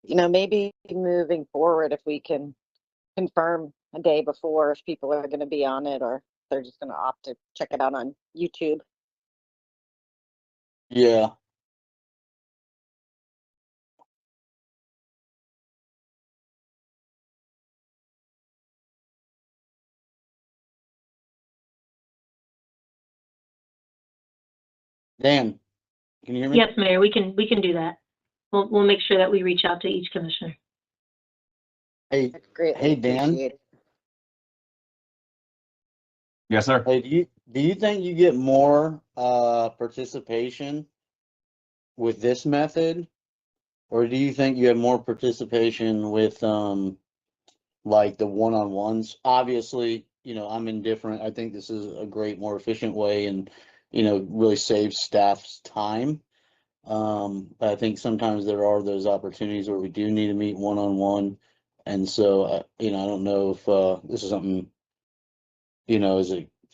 maybe moving forward, if we can confirm a day before if people are going to be on it or they're just going to opt to check it out on YouTube. Yeah. Dan, can you hear me? Yes, Mayor, we can do that. We'll make sure that we reach out to each commissioner. Hey, hey, Dan. Yes, sir. Hey, do you think you get more participation with this method, or do you think you have more participation with like the one-on-ones? Obviously, I'm indifferent. I think this is a great, more efficient way, and really saves staff's time. But I think sometimes there are those opportunities where we do need to meet one-on-one, and so I don't know if this is something.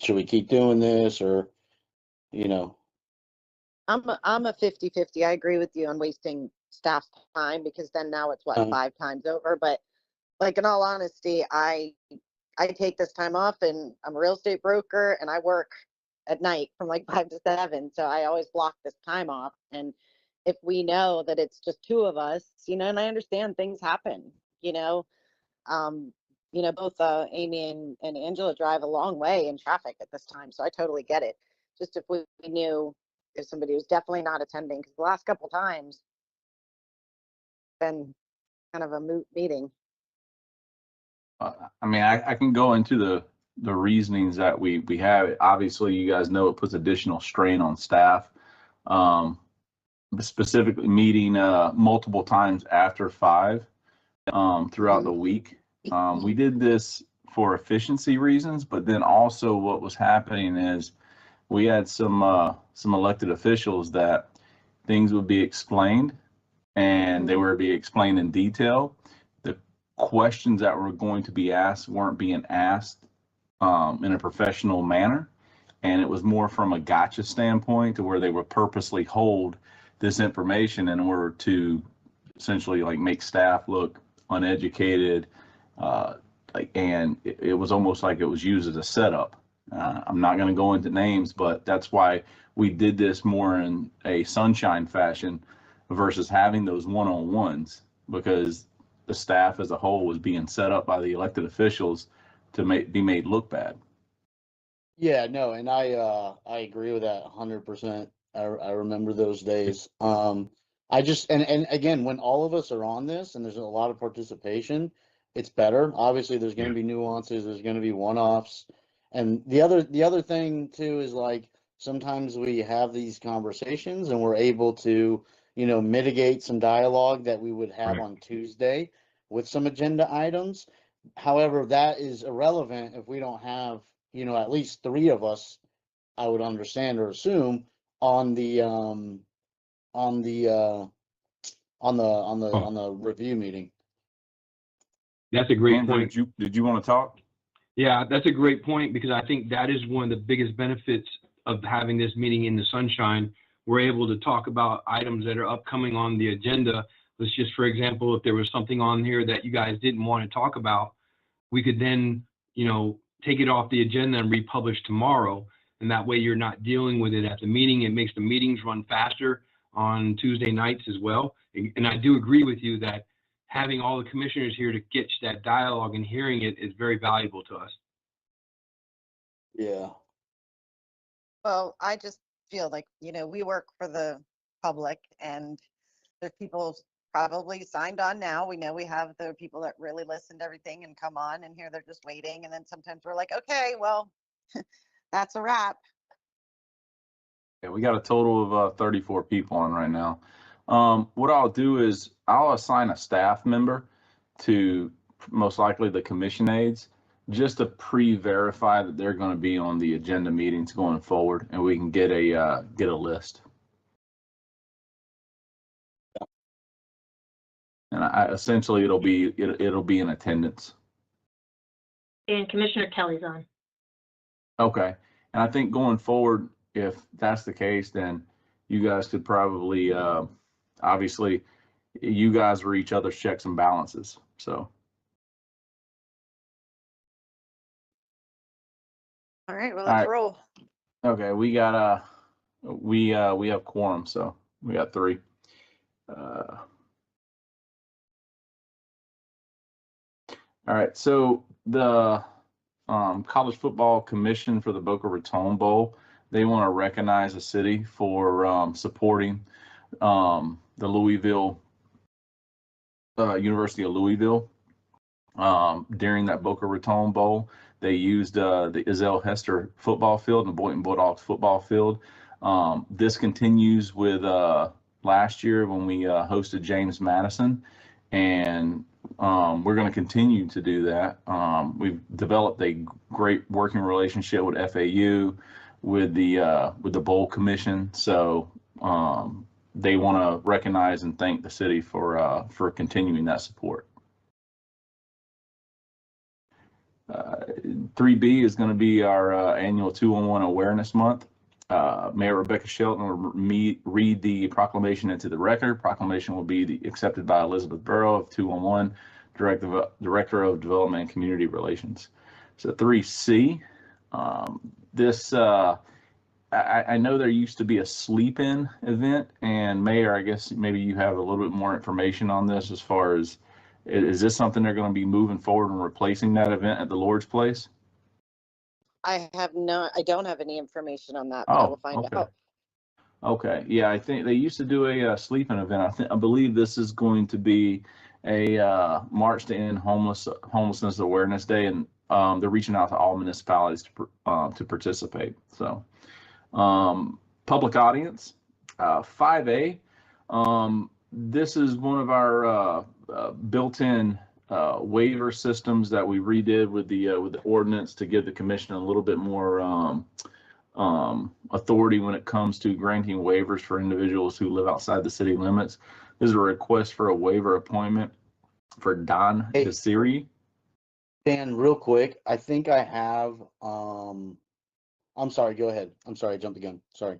Should we keep doing this, or I'm a 50-50. I agree with you on wasting staff's time, because then now it's what, 5 times over. But like, in all honesty, I take this time off, and I'm a real estate broker, and I work at night from like 5 to 7. So I always block this time off. And if we know that it's just 2 of us, and I understand things happen, both Amy and Angela drive a long way in traffic at this time. So I totally get it. Just if we knew if somebody was definitely not attending, because the last couple times been kind of a moot meeting. I mean, I can go into the reasonings that we have. Obviously, you guys know it puts additional strain on staff. Specifically meeting multiple times after 5 throughout the week. We did this for efficiency reasons, but then also what was happening is we had some elected officials that things would be explained, and they were to be explained in detail. The questions that were going to be asked weren't being asked in a professional manner, and it was more from a gotcha standpoint, to where they would purposely hold this information in order to essentially like make staff look uneducated, and it was almost like it was used as a setup. I'm not going to go into names, but that's why we did this more in a sunshine fashion versus having those one-on-ones, because the staff as a whole was being set up by the elected officials to be made look bad. Yeah, no, and I agree with that 100%. I remember those days. I just and again, when all of us are on this and there's a lot of participation, it's better. Obviously, there's going to be nuances. There's going to be one-offs, and the other thing too is, like, sometimes we have these conversations and we're able to mitigate some dialogue that we would have on Tuesday with some agenda items. However, that is irrelevant if we don't have at least 3 of us, I would understand or assume, on the review meeting. That's a great Andrew, point. Did you want to talk? Yeah, that's a great point, because I think that is one of the biggest benefits of having this meeting in the sunshine. We're able to talk about items that are upcoming on the agenda. Let's just, for example, if there was something on here that you guys didn't want to talk about, we could then, take it off the agenda and republish tomorrow. And that way you're not dealing with it at the meeting. It makes the meetings run faster on Tuesday nights as well. And I do agree with you that having all the commissioners here to get that dialogue and hearing it is very valuable to us. Yeah. Well, I just feel like, we work for the public, and there's people probably signed on now. We know we have the people that really listen to everything and come on, and here they're just waiting. And then sometimes we're like, okay, well, that's a wrap. Yeah, we got a total of 34 people on right now. What I'll do is I'll assign a staff member to most likely the commission aides, just to pre-verify that they're going to be on the agenda meetings going forward, and we can get a list. And essentially it'll be in attendance. And Commissioner Kelly's on. Okay, and I think going forward, if that's the case, then you guys could probably, obviously, you guys are each other's checks and balances. So. All right, well, All let's right. roll. Okay, we got we have quorum, so we got 3. All right, so the College Football Commission for the Boca Raton Bowl, they want to recognize the city for supporting the Louisville University of Louisville during that Boca Raton Bowl. They used the Izell Hester football field and the Boynton Bulldogs football field. This continues with last year when we hosted James Madison, and we're going to continue to do that. We've developed a great working relationship with FAU, with the Bowl Commission. So they want to recognize and thank the city for continuing that support. 3B is going to be our annual 211 Awareness Month. Mayor Rebecca Shelton will read the proclamation into the record. Proclamation will be accepted by Elizabeth Burrow of 211, Director of Development and Community Relations. So 3C, this, I know there used to be a sleep-in event, and Mayor, I guess maybe you have a little bit more information on this as far as, is this something they're going to be moving forward and replacing that event at the Lord's Place? I don't have any information on that, but I will find out. Okay, yeah, I think they used to do a sleeping event. I believe this is going to be a March to End Homelessness Awareness Day, and they're reaching out to all municipalities to participate. So, public audience, 5A. This is one of our built-in waiver systems that we redid with the ordinance to give the commission a little bit more authority when it comes to granting waivers for individuals who live outside the city limits. This is a request for a waiver appointment for Don Desiri. Dan, real quick, I think I have, I'm sorry, go ahead. I'm sorry, I jumped the gun. Sorry.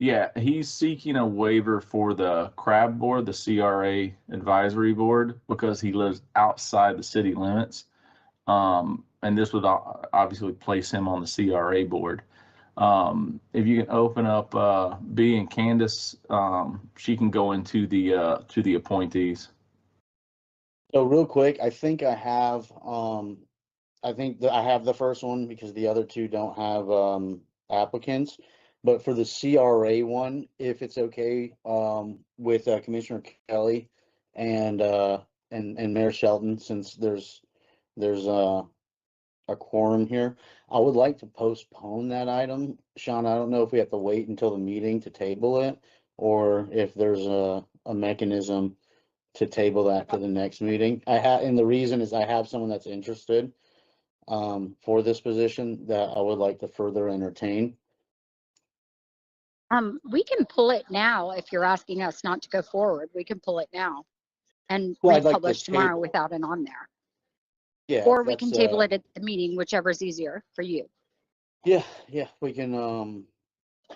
Yeah, he's seeking a waiver for the CRAB board, the CRA advisory board, because he lives outside the city limits. And this would obviously place him on the CRA board. If you can open up B and Candace, she can go into the appointees. So real quick, I think I have, I think that I have the first one because the other 2 don't have applicants. But for the CRA one, if it's okay with Commissioner Kelly and Mayor Shelton, since there's a quorum here, I would like to postpone that item. Sean, I don't know if we have to wait until the meeting to table it, or if there's a mechanism to table that to the next meeting. And the reason is I have someone that's interested for this position that I would like to further entertain. We can pull it now if you're asking us not to go forward. We can pull it now and Well, I'd like to republish tomorrow table. without it on there. Yeah. Or we can table it at the meeting, whichever is easier for you. Yeah, we can,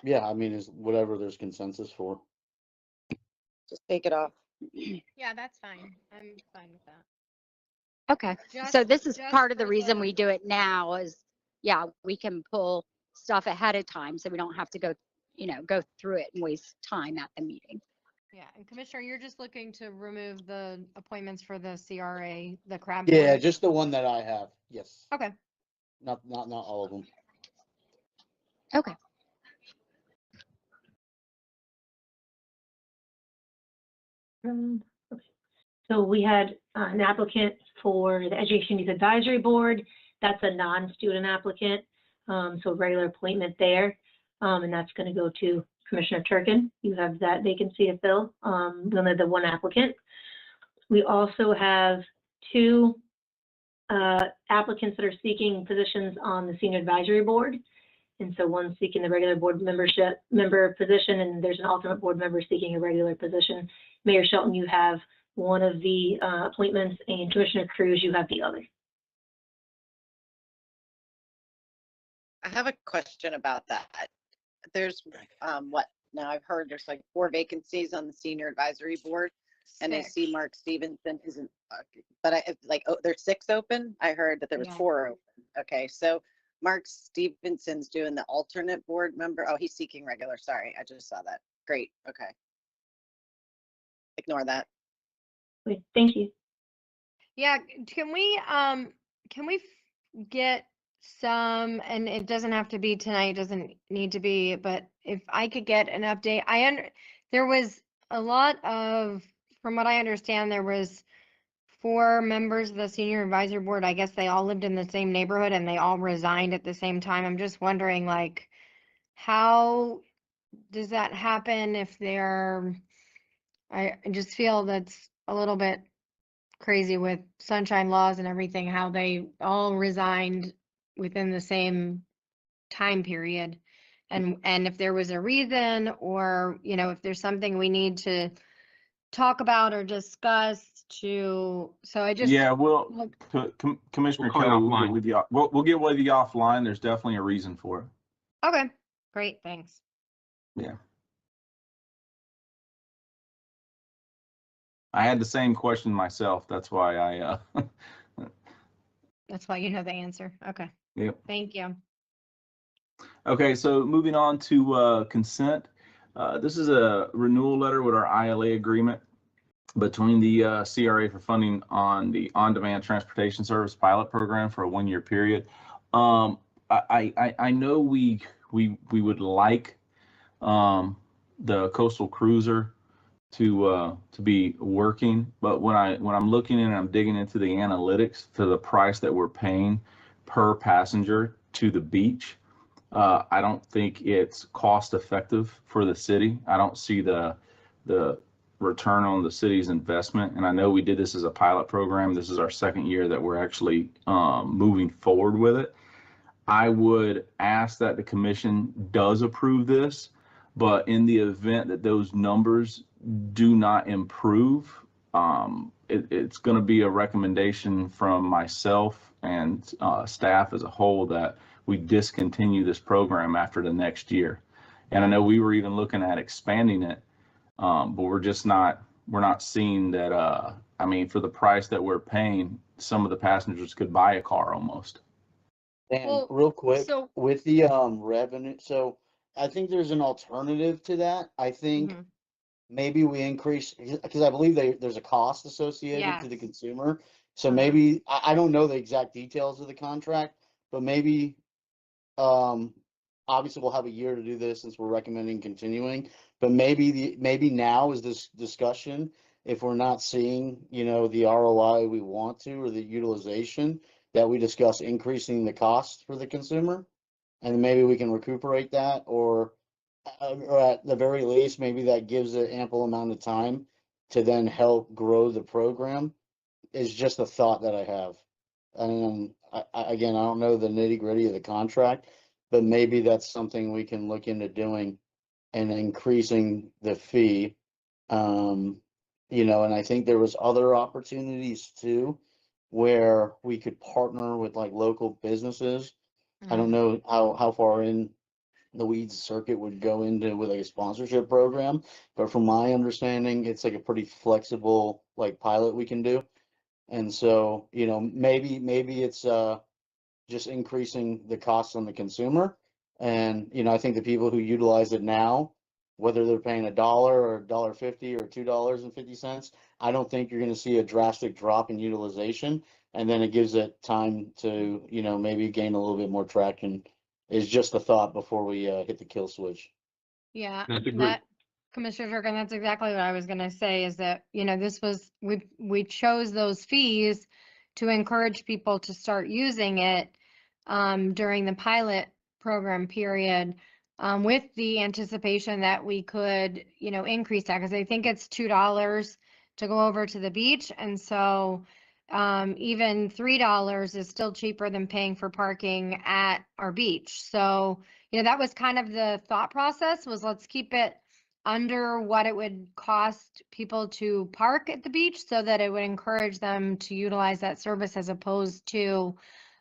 yeah, I mean, is whatever there's consensus for. Just take it off. Yeah, that's fine. I'm fine with that. Okay, so this is Just part of the for reason we do it now is, yeah, we can pull stuff ahead of time so we don't have to go through it and waste time at the meeting. Yeah, and Commissioner, you're just looking to remove the appointments for the CRA, the CRAB Yeah, board? just the one that I have. Yes. Okay. Not all of them. Okay. Okay. So we had an applicant for the Education Youth Advisory Board. That's a non-student applicant, so regular appointment there. And that's going to go to Commissioner Turkin. You have that vacancy to fill, only the one applicant. We also have 2 applicants that are seeking positions on the Senior Advisory Board. And so one's seeking the regular board member position, and there's an alternate board member seeking a regular position. Mayor Shelton, you have one of the appointments, and Commissioner Cruz, you have the other. I have a question about that. There's now I've heard there's like 4 vacancies on the Senior Advisory Board. And I see 6. Mark Stevenson isn't, but there's 6 open. I heard that there was Yeah. 4 open. Okay, so Mark Stevenson's doing the alternate board member. Oh, he's seeking regular. Sorry, I just saw that. Great. Okay. Ignore that. Wait, thank you. Yeah, can we get some, and it doesn't have to be tonight, it doesn't need to be, but if I could get an update, there was a lot of, from what I understand, there was 4 members of the senior advisory board. I guess they all lived in the same neighborhood and they all resigned at the same time. I'm just wondering, like, how does that happen if I just feel that's a little bit crazy with sunshine laws and everything, how they all resigned within the same time period. And if there was a reason, or, if there's something we need to talk about or discuss so I just. Yeah, well, like- Commissioner We'll call you Kelly, we'll get offline. with you. We'll get with you offline. There's definitely a reason for it. Okay, great, thanks. Yeah. I had the same question myself. That's why I, That's why you know the answer. Okay, yep. thank you. Okay, so moving on to consent. This is a renewal letter with our ILA agreement between the CRA for funding on the on-demand transportation service pilot program for a 1-year period. I know we would like the coastal cruiser to be working, but when I'm looking in and I'm digging into the analytics to the price that we're paying per passenger to the beach, I don't think it's cost effective for the city. I don't see the return on the city's investment. And I know we did this as a pilot program. This is our 2nd year that we're actually moving forward with it. I would ask that the commission does approve this, but in the event that those numbers do not improve, it's going to be a recommendation from myself and staff as a whole that we discontinue this program after the next year. And I know we were even looking at expanding it, but we're not seeing that. I mean, for the price that we're paying, some of the passengers could buy a car almost. And Well, real quick, so- with the revenue, so I think there's an alternative to that. I think Mhm. maybe we increase, because I believe there's a cost associated to the Yes. consumer. So Mhm. maybe, I don't know the exact details of the contract, but maybe, obviously we'll have a year to do this since we're recommending continuing, but maybe now is this discussion, if we're not seeing, the ROI we want to, or the utilization, that we discuss increasing the cost for the consumer. And maybe we can recuperate that, or at the very least, maybe that gives an ample amount of time to then help grow the program, is just a thought that I have. And again, I don't know the nitty gritty of the contract, but maybe that's something we can look into doing and increasing the fee. And I think there was other opportunities too, where we could partner with like local businesses. I don't know how far in the weeds circuit would go into with like a sponsorship program, but from my understanding, it's like a pretty flexible like pilot we can do. And so, maybe it's just increasing the costs on the consumer. And, I think the people who utilize it now, whether they're paying $1 or $1.50 or $2.50, I don't think you're going to see a drastic drop in utilization. And then it gives it time to, maybe gain a little bit more traction, is just a thought before we hit the kill switch. Yeah, That's a great- that, Commissioner Durkin, that's exactly what I was gonna say, is that, we chose those fees to encourage people to start using it during the pilot program period, with the anticipation that we could, increase that, because I think it's $2 to go over to the beach. And so even $3 is still cheaper than paying for parking at our beach. So, that was kind of the thought process, was let's keep it under what it would cost people to park at the beach, so that it would encourage them to utilize that service, as opposed to,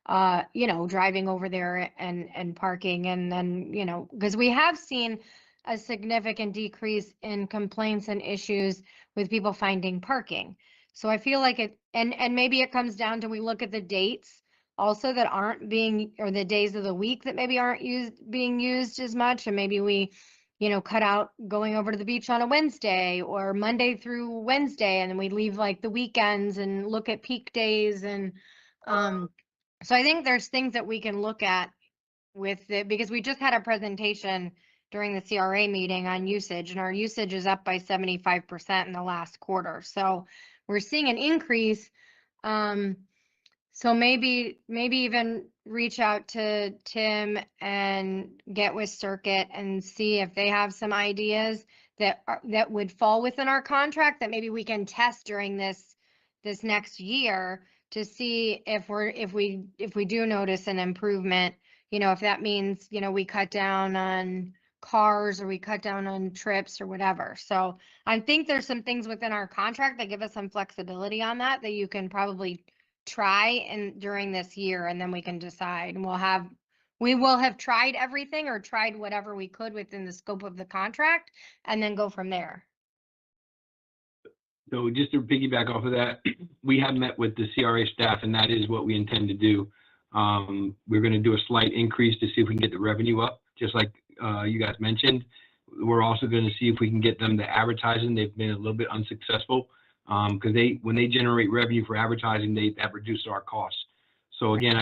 driving over there and parking. And then, because we have seen a significant decrease in complaints and issues with people finding parking. So I feel like it, and maybe it comes down to, we look at the dates also that aren't being, or the days of the week that maybe aren't being used as much, and maybe we, you know, cut out going over to the beach on a Wednesday or Monday through Wednesday, and then we leave like the weekends and look at peak days. And so I think there's things that we can look at with it, because we just had a presentation during the CRA meeting on usage, and our usage is up by 75% in the last quarter. So we're seeing an increase. So maybe even reach out to Tim and get with Circuit and see if they have some ideas that would fall within our contract that maybe we can test during this next year to see if we do notice an improvement. You know, if that means, you know, we cut down on cars or we cut down on trips or whatever. So I think there's some things within our contract that give us some flexibility on that you can probably try during this year, and then we can decide. And we will have tried everything or tried whatever we could within the scope of the contract, and then go from there. So just to piggyback off of that, we have met with the CRA staff, and that is what we intend to do. We're going to do a slight increase to see if we can get the revenue up, just like you guys mentioned. We're also going to see if we can get them to advertising. They've been a little bit unsuccessful because when they generate revenue for advertising, that reduces our costs. So again,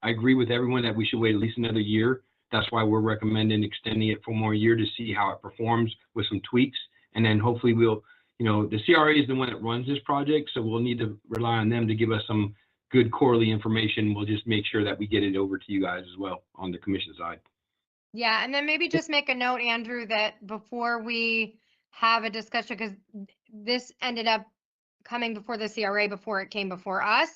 I agree with everyone that we should wait at least another year. That's why we're recommending extending it for more year to see how it performs with some tweaks. And then hopefully we'll, you know, the CRA is the one that runs this project, so we'll need to rely on them to give us some good quarterly information. We'll just make sure that we get it over to you guys as well on the commission side. Yeah, and then maybe just make a note, Andrew, that before we have a discussion, because this ended up coming before the CRA before it came before us.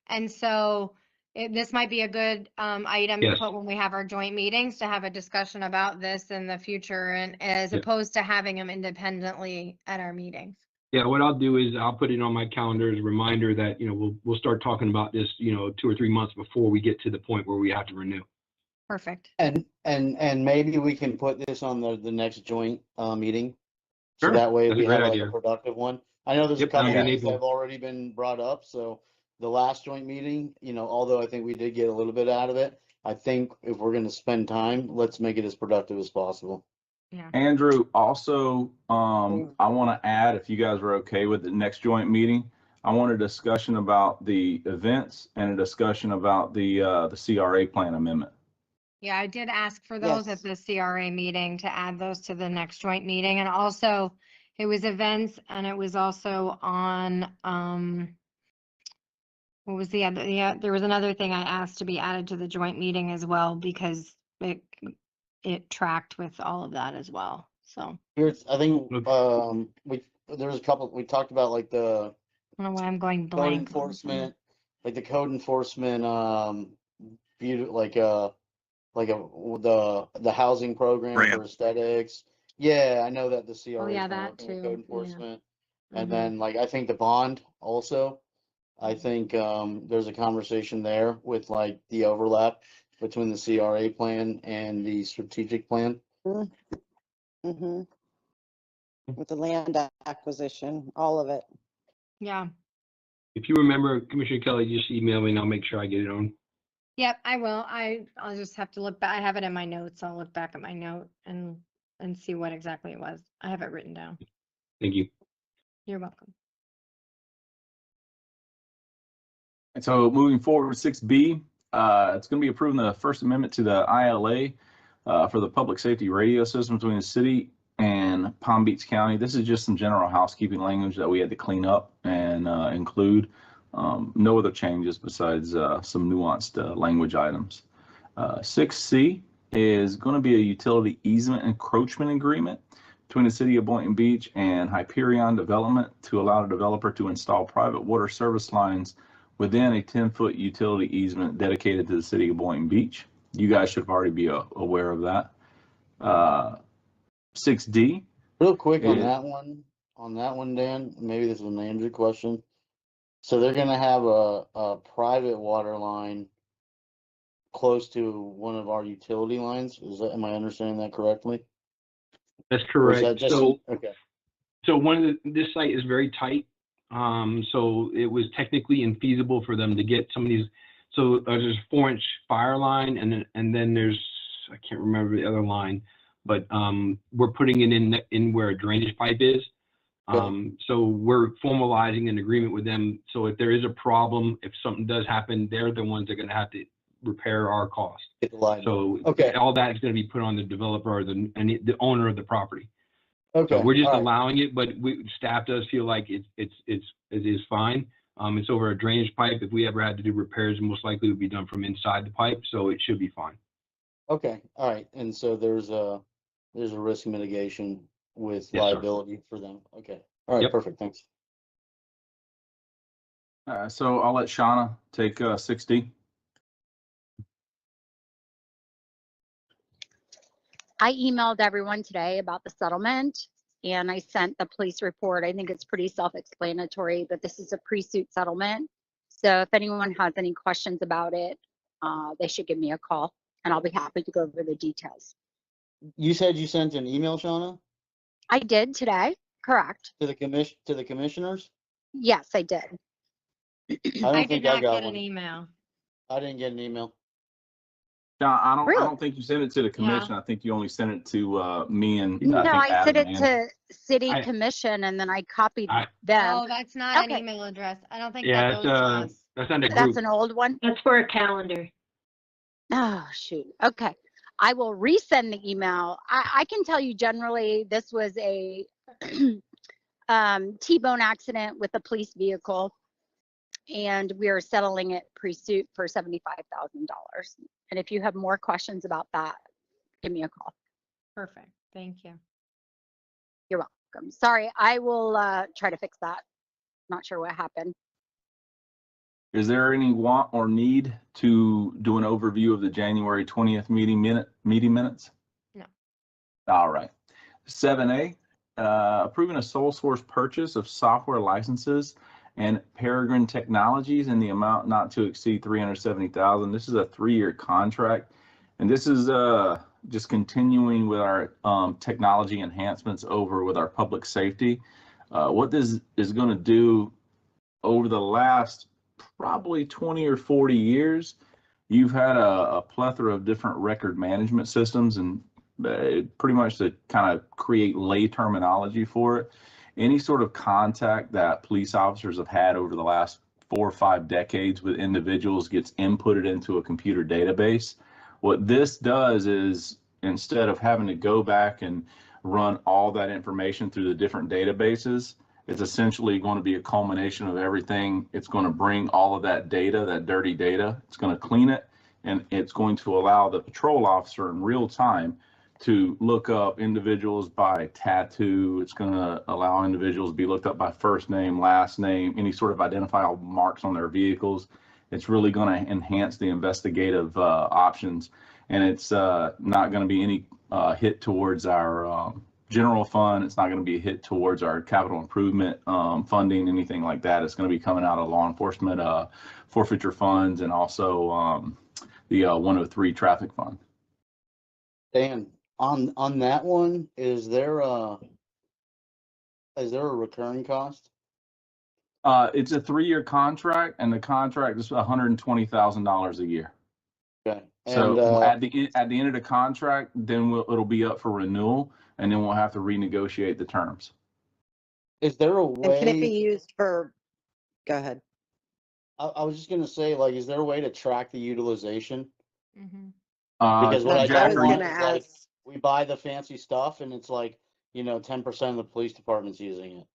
And so this might be a good item to put when we have our joint meetings, to have a discussion about this in the future, and as opposed to having them independently at our meetings. Yeah, what I'll do is I'll put it on my calendar as a reminder that, you know, we'll start talking about this, you know, 2 or 3 months before we get to the point where we have to renew. Perfect. And maybe we can put this on the next joint meeting. So Sure. that way That's we a great have like idea. a productive one. I know there's a Yep, couple that'll be things that April. have already been brought up. So the last joint meeting, you know, although I think we did get a little bit out of it, I think if we're going to spend time, let's make it as productive as possible. Yeah. Andrew, also, I want to add, if you guys are okay with the next joint meeting, I want a discussion about the events and a discussion about the CRA plan amendment. Yeah, I did ask for those Yes. at the CRA meeting to add those to the next joint meeting. And also it was events, and it was also on, what was the other? Yeah, there was another thing I asked to be added to the joint meeting as well, because it tracked with all of that as well. So Here's, I think, there was a couple, we talked about like the I don't know why I'm going code blank. enforcement, like the code enforcement, the housing program for aesthetics. Yeah, I know that the CRA yeah, is that working with too, code yeah. enforcement. Mhm. And then like I think the bond also, I think there's a conversation there with like the overlap between the CRA plan and the strategic plan. Mm-hmm. With the land acquisition, all of it. Yeah. If you remember, Commissioner Kelly, just email me and I'll make sure I get it on. Yep, I will. I'll just have to look back. I have it in my notes. I'll look back at my note and see what exactly it was. I have it written down. Thank you. You're welcome. And so moving forward with 6B, it's going to be approving the First Amendment to the ILA for the public safety radio system between the city and Palm Beach County. This is just some general housekeeping language that we had to clean up and include. No other changes besides some nuanced language items. 6C is going to be a utility easement encroachment agreement between the city of Boynton Beach and Hyperion Development to allow the developer to install private water service lines within a 10-foot utility easement dedicated to the city of Boynton Beach. You guys should already be aware of that. 6D. Real quick on that one, Dan, maybe this is an Andrew question. So they're gonna have a private water line close to one of our utility lines. Am I understanding that correctly? That's Or is that correct. just, So, okay, this site is very tight. So it was technically infeasible for them to get some of these. So there's a 4-inch fire line, and then there's, I can't remember the other line, but we're putting it in where a drainage pipe is. So we're formalizing an agreement with them. So if there is a problem, if something does happen, they're the ones that are going to have to repair our cost. get the line. So Okay. all that is going to be put on the developer or the owner of the property. Okay. So we're just all right. allowing it, but staff does feel like it is fine. It's over a drainage pipe. If we ever had to do repairs, most likely it would be done from inside the pipe, so it should be fine. Okay, all right, and so there's a risk mitigation with Yes, sir. liability for them. Okay, all right, Yep. perfect, thanks. So I'll let Shauna take 6D. I emailed everyone today about the settlement and I sent the police report. I think it's pretty self-explanatory, but this is a pre-suit settlement. So if anyone has any questions about it, they should give me a call and I'll be happy to go over the details. You said you sent an email, Shauna, I did today, correct? to the commissioners? Yes, I did. I I don't did think I not got get an one. email. I didn't get an email. John, I Really? don't think you sent it to the commission. I think you only sent it to me and No, think I sent Adam it and to city I- commission and then I copied I- them. Oh, that's not an Okay. email address. I don't think Yeah, that goes to us. that's under That's group. an old one. That's for a calendar. Oh, shoot. Okay. I will resend the email. I can tell you generally this was a T-bone accident with a police vehicle and we are settling it pre-suit for $75,000. And if you have more questions about that, give me a call. Perfect. Thank you. You're welcome. Sorry, I will try to fix that. Not sure what happened. Is there any want or need to do an overview of the January 20th meeting minutes? No. All right. 7A, approving a sole source purchase of software licenses and Peregrine Technologies in the amount not to exceed $370,000. This is a 3-year contract, and this is just continuing with our technology enhancements over with our public safety. What this is going to do over the last probably 20 or 40 years, you've had a plethora of different record management systems, and pretty much to kind of create lay terminology for it, any sort of contact that police officers have had over the last 4 or 5 decades with individuals gets inputted into a computer database. What this does is, instead of having to go back and run all that information through the different databases, it's essentially going to be a culmination of everything. It's going to bring all of that data, that dirty data, it's going to clean it, and it's going to allow the patrol officer in real time to look up individuals by tattoo. It's going to allow individuals to be looked up by first name, last name, any sort of identifiable marks on their vehicles. It's really going to enhance the investigative options, and it's not going to be any hit towards our general fund. It's not going to be a hit towards our capital improvement funding, anything like that. It's going to be coming out of law enforcement forfeiture funds and also the 103 traffic fund. Dan, on that one, is there a recurring cost? It's a 3-year contract, and the contract is $120,000 a year. Okay. So And at the end of the contract, then it'll be up for renewal, and then we'll have to renegotiate the terms. is there a And can it be way, used for, go ahead. I was just gonna say, like, is there a way to track the utilization? Mhm. Because what I That's what I don't was want gonna is, like, ask. we buy the fancy stuff and it's like, 10% of the police department's using it.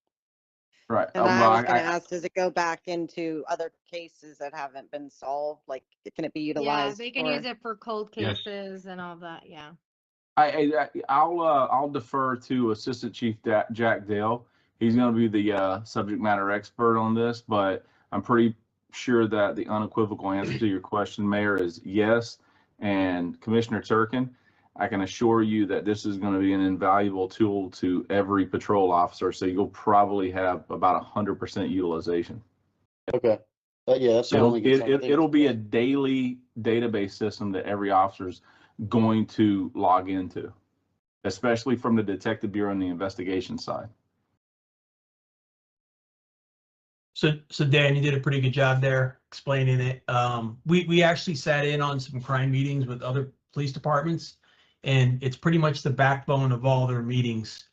Right. And Well, I was gonna ask, does it go back into other cases that haven't been solved? Like, can it be Yeah, utilized they can for? use it for cold Yes. cases and all that. Yeah. I'll defer to Assistant Chief Jack Dale. He's going to be the subject matter expert on this, but I'm pretty sure that the unequivocal answer to your question, Mayor, is yes. And Commissioner Turkin, I can assure you that this is going to be an invaluable tool to every patrol officer. So you'll probably have about 100% utilization. Okay. Yeah, that sounds like It'll be a daily database system that every officer's going to log into. especially from the Detective Bureau and the investigation side. So Dan, you did a pretty good job there explaining it. We actually sat in on some crime meetings with other police departments, and it's pretty much the backbone of all their meetings.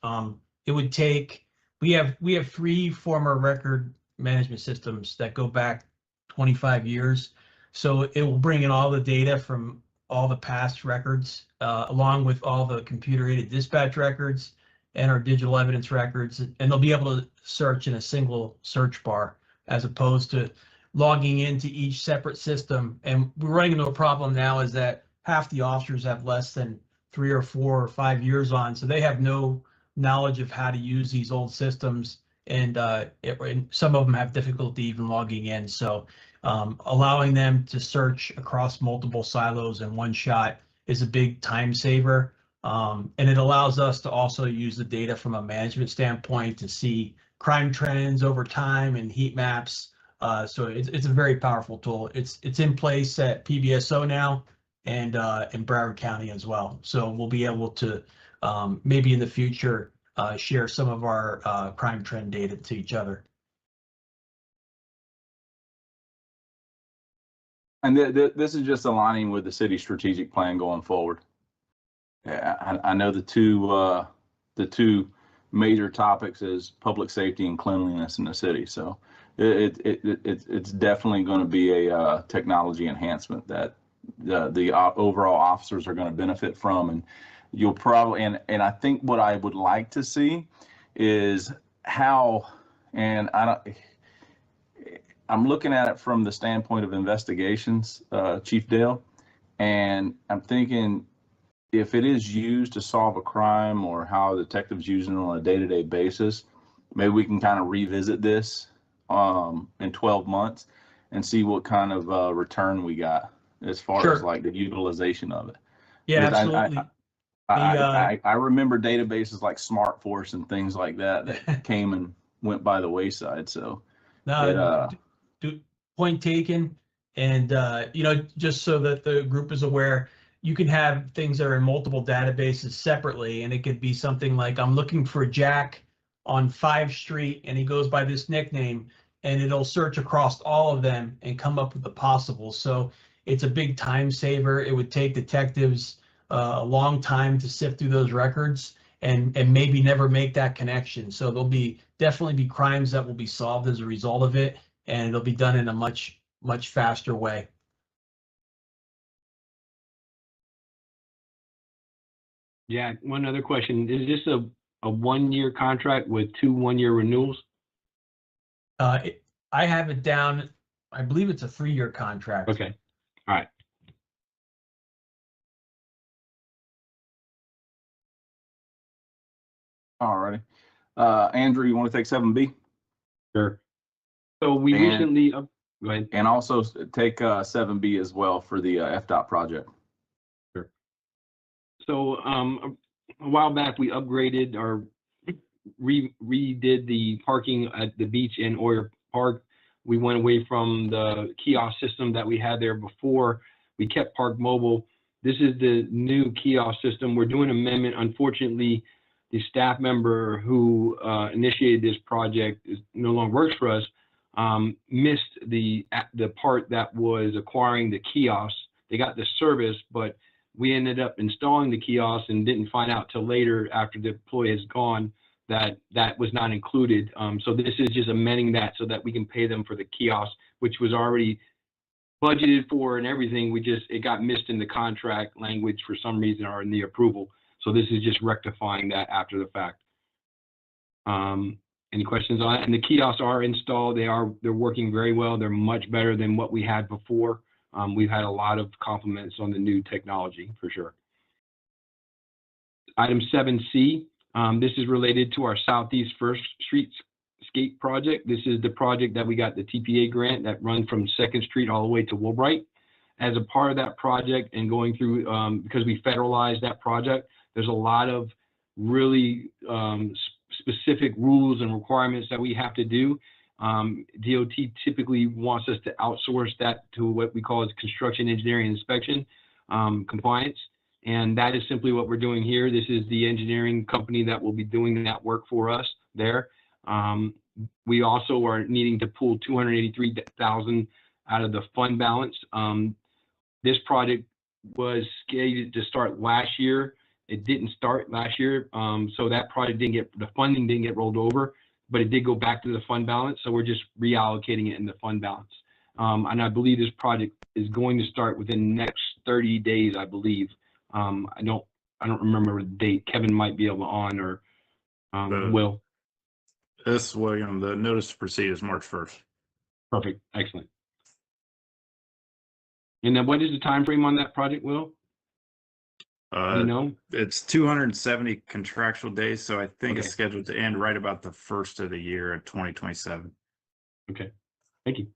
It would take, we have 3 former record management systems that go back 25 years. So it will bring in all the data from all the past records, along with all the computer-aided dispatch records and our digital evidence records, and they'll be able to search in a single search bar as opposed to logging into each separate system. And we're running into a problem now is that half the officers have less than 3 or 4 or 5 years on, so they have no knowledge of how to use these old systems, and some of them have difficulty even logging in. So allowing them to search across multiple silos in one shot is a big time saver. And it allows us to also use the data from a management standpoint to see crime trends over time and heat maps. So it's a very powerful tool. It's in place at PBSO now and in Broward County as well. So we'll be able to maybe in the future share some of our crime trend data to each other. And this is just aligning with the city strategic plan going forward. Yeah, I know the two major topics is public safety and cleanliness in the city. So it's definitely going to be a technology enhancement that the overall officers are going to benefit from. And you'll probably, and I think what I would like to see is how, and I'm looking at it from the standpoint of investigations, Chief Dale, and I'm thinking if it is used to solve a crime or how detectives use it on a day-to-day basis, maybe we can kind of revisit this in 12 months and see what kind of return we got as far as like the utilization of it. Yeah, Because absolutely. I remember databases like SmartForce and things like that came and went by the wayside. So no, point taken. And just so that the group is aware, you can have things that are in multiple databases separately, and it could be something like I'm looking for Jack on 5 Street and he goes by this nickname, and it'll search across all of them and come up with the possible. So it's a big time saver. It would take detectives a long time to sift through those records and maybe never make that connection. So there'll definitely be crimes that will be solved as a result of it, and it'll be done in a much faster way. Yeah, one other question. Is this a 1-year contract with 2 1-year renewals? I have it down, I believe it's a 3-year contract. Okay, all right. all righty. Andrew, you want to take 7B? Sure. So we recently, go ahead. And also take 7B as well for the FDOT project. Sure. So a while back, we upgraded or redid the parking at the beach in Oyer Park. We went away from the kiosk system that we had there before. We kept Park Mobile. This is the new kiosk system. We're doing an amendment. Unfortunately, the staff member who initiated this project no longer works for us. Missed the part that was acquiring the kiosk. They got the service, but we ended up installing the kiosk and didn't find out till later after the employee is gone that that was not included. So this is just amending that so that we can pay them for the kiosk, which was already budgeted for and everything. It got missed in the contract language for some reason or in the approval. So this is just rectifying that after the fact. Any questions on it? And the kiosks are installed. They're working very well. They're much better than what we had before. We've had a lot of compliments on the new technology for sure. Item 7C, this is related to our Southeast First Streetscape project. This is the project that we got the TPA grant that runs from 2nd Street all the way to Woolbright. As a part of that project and going through, because we federalized that project, there's a lot of really specific rules and requirements that we have to do. DOT typically wants us to outsource that to what we call as construction engineering inspection compliance. And that is simply what we're doing here. This is the engineering company that will be doing that work for us there. We also are needing to pull $283,000 out of the fund balance. This project was scheduled to start last year. It didn't start last year, so that project didn't get, the funding didn't get rolled over, but it did go back to the fund balance. So we're just reallocating it in the fund balance. And I believe this project is going to start within the next 30 days, I believe. I don't remember the date. Kevin might be able on, or Will. This, William, the notice to proceed is March 1st. Perfect, excellent. And then what is the time frame on that project, Will? You know? It's 270 contractual days, so I think it's Okay. scheduled to end right about the first of the year at 2027. Okay, thank you.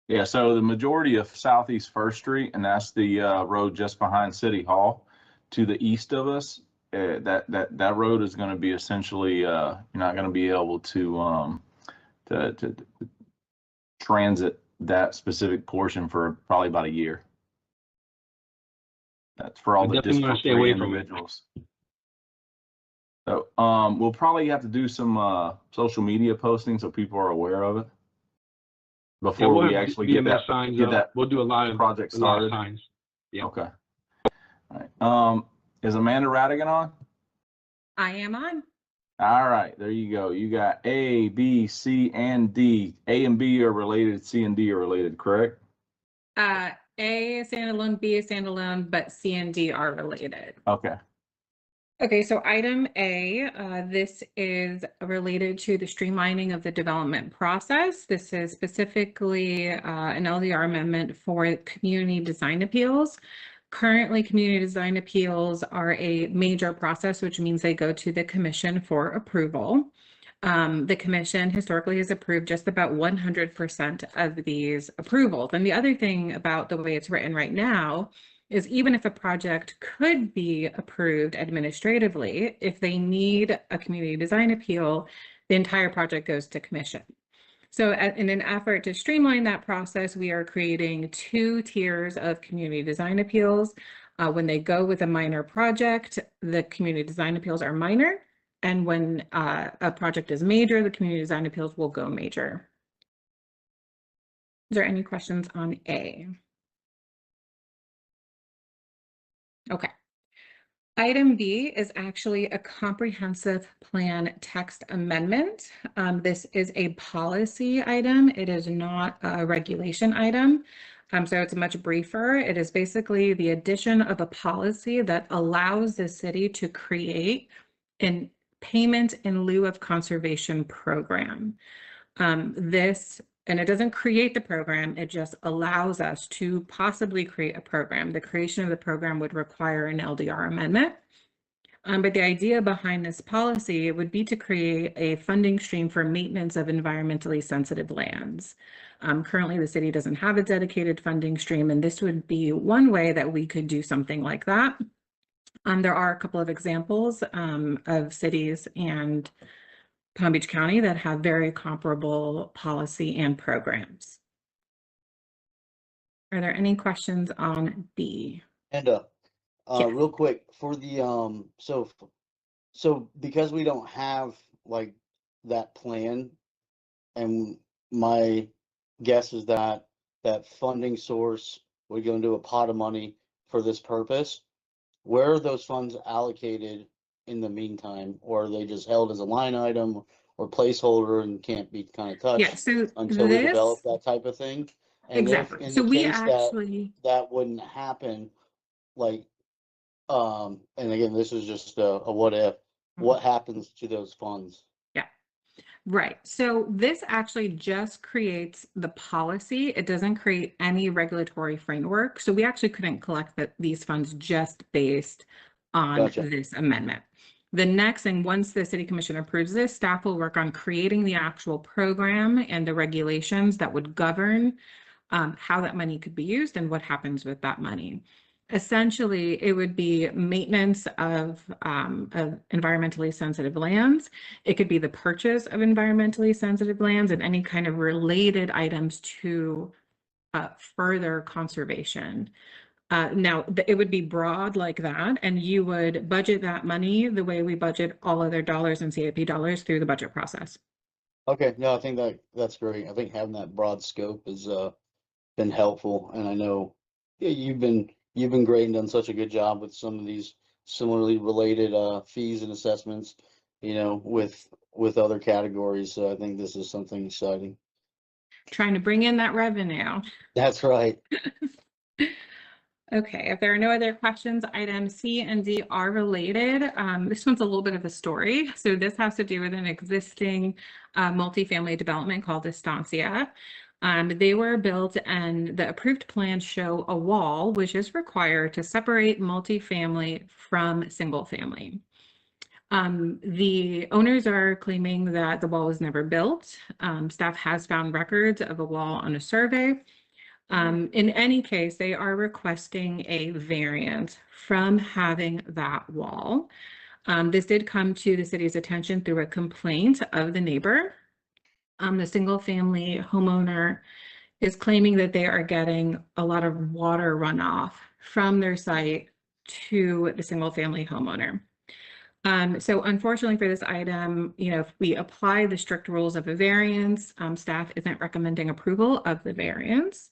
Yeah, so the majority of Southeast First Street, and that's the road just behind City Hall, to the east of us, that road is going to be essentially you're not going to be able to transit that specific portion for probably about a year. That's for all I the definitely wanna District stay away 3 from it. individuals. So we'll probably have to do some social media posting so people are aware of it before we'll we have actually BMS get that signs get up. that We'll do a lot of project started. signs. Yeah. Okay. All right. Is Amanda Radigan on? I am on. All right, there you go. You got A, B, C, and D. A and B are related. C and D are related, correct? A is standalone, B is standalone, but C and D are related. Okay. Okay, so item A, this is related to the streamlining of the development process. This is specifically an LDR amendment for community design appeals. Currently, community design appeals are a major process, which means they go to the commission for approval. The commission historically has approved just about 100% of these approvals. And the other thing about the way it's written right now is even if a project could be approved administratively, if they need a community design appeal, the entire project goes to commission. So in an effort to streamline that process, we are creating 2 tiers of community design appeals. When they go with a minor project, the community design appeals are minor. And when a project is major, the community design appeals will go major. Is there any questions on A? Okay. Item B is actually a comprehensive plan text amendment. This is a policy item. It is not a regulation item. So it's much briefer. It is basically the addition of a policy that allows the city to create an payment in lieu of conservation program. And it doesn't create the program, it just allows us to possibly create a program. The creation of the program would require an LDR amendment. But the idea behind this policy would be to create a funding stream for maintenance of environmentally sensitive lands. Currently, the city doesn't have a dedicated funding stream, and this would be one way that we could do something like that. There are a couple of examples of cities and Palm Beach County that have very comparable policy and programs. Are there any questions on B? And Yes. real quick for the so because we don't have like that plan, and my guess is that that funding source would go into a pot of money for this purpose. Where are those funds allocated in the meantime, or are they just held as a line item or placeholder and can't be kind of touched Yeah, so until we this, develop that type of thing? And exactly. if in So the we case actually, that wouldn't happen, like, and again, this is just a what if, what happens to those funds? right. So this actually just creates the policy. It doesn't create any regulatory framework. So we actually couldn't collect these funds just based on Gotcha. this amendment. The next thing, once the city commission approves this, staff will work on creating the actual program and the regulations that would govern how that money could be used and what happens with that money. Essentially, it would be maintenance of environmentally sensitive lands. It could be the purchase of environmentally sensitive lands and any kind of related items to further conservation. Now, it would be broad like that, and you would budget that money the way we budget all other dollars and CIP dollars through the budget process. Okay, no, I think that's great. I think having that broad scope has been helpful, and I know, yeah, you've been great and done such a good job with some of these similarly related fees and assessments, you know, with other categories. So I think this is something exciting. Trying to bring in that revenue. That's right. Okay, if there are no other questions, items C and D are related. This one's a little bit of a story. So this has to do with an existing multifamily development called Estancia. They were built and the approved plans show a wall, which is required to separate multifamily from single family. The owners are claiming that the wall was never built. Staff has found records of a wall on a survey. In any case, they are requesting a variance from having that wall. This did come to the city's attention through a complaint of the neighbor. The single family homeowner is claiming that they are getting a lot of water runoff from their site to the single family homeowner. So unfortunately for this item, you know, if we apply the strict rules of a variance, staff isn't recommending approval of the variance.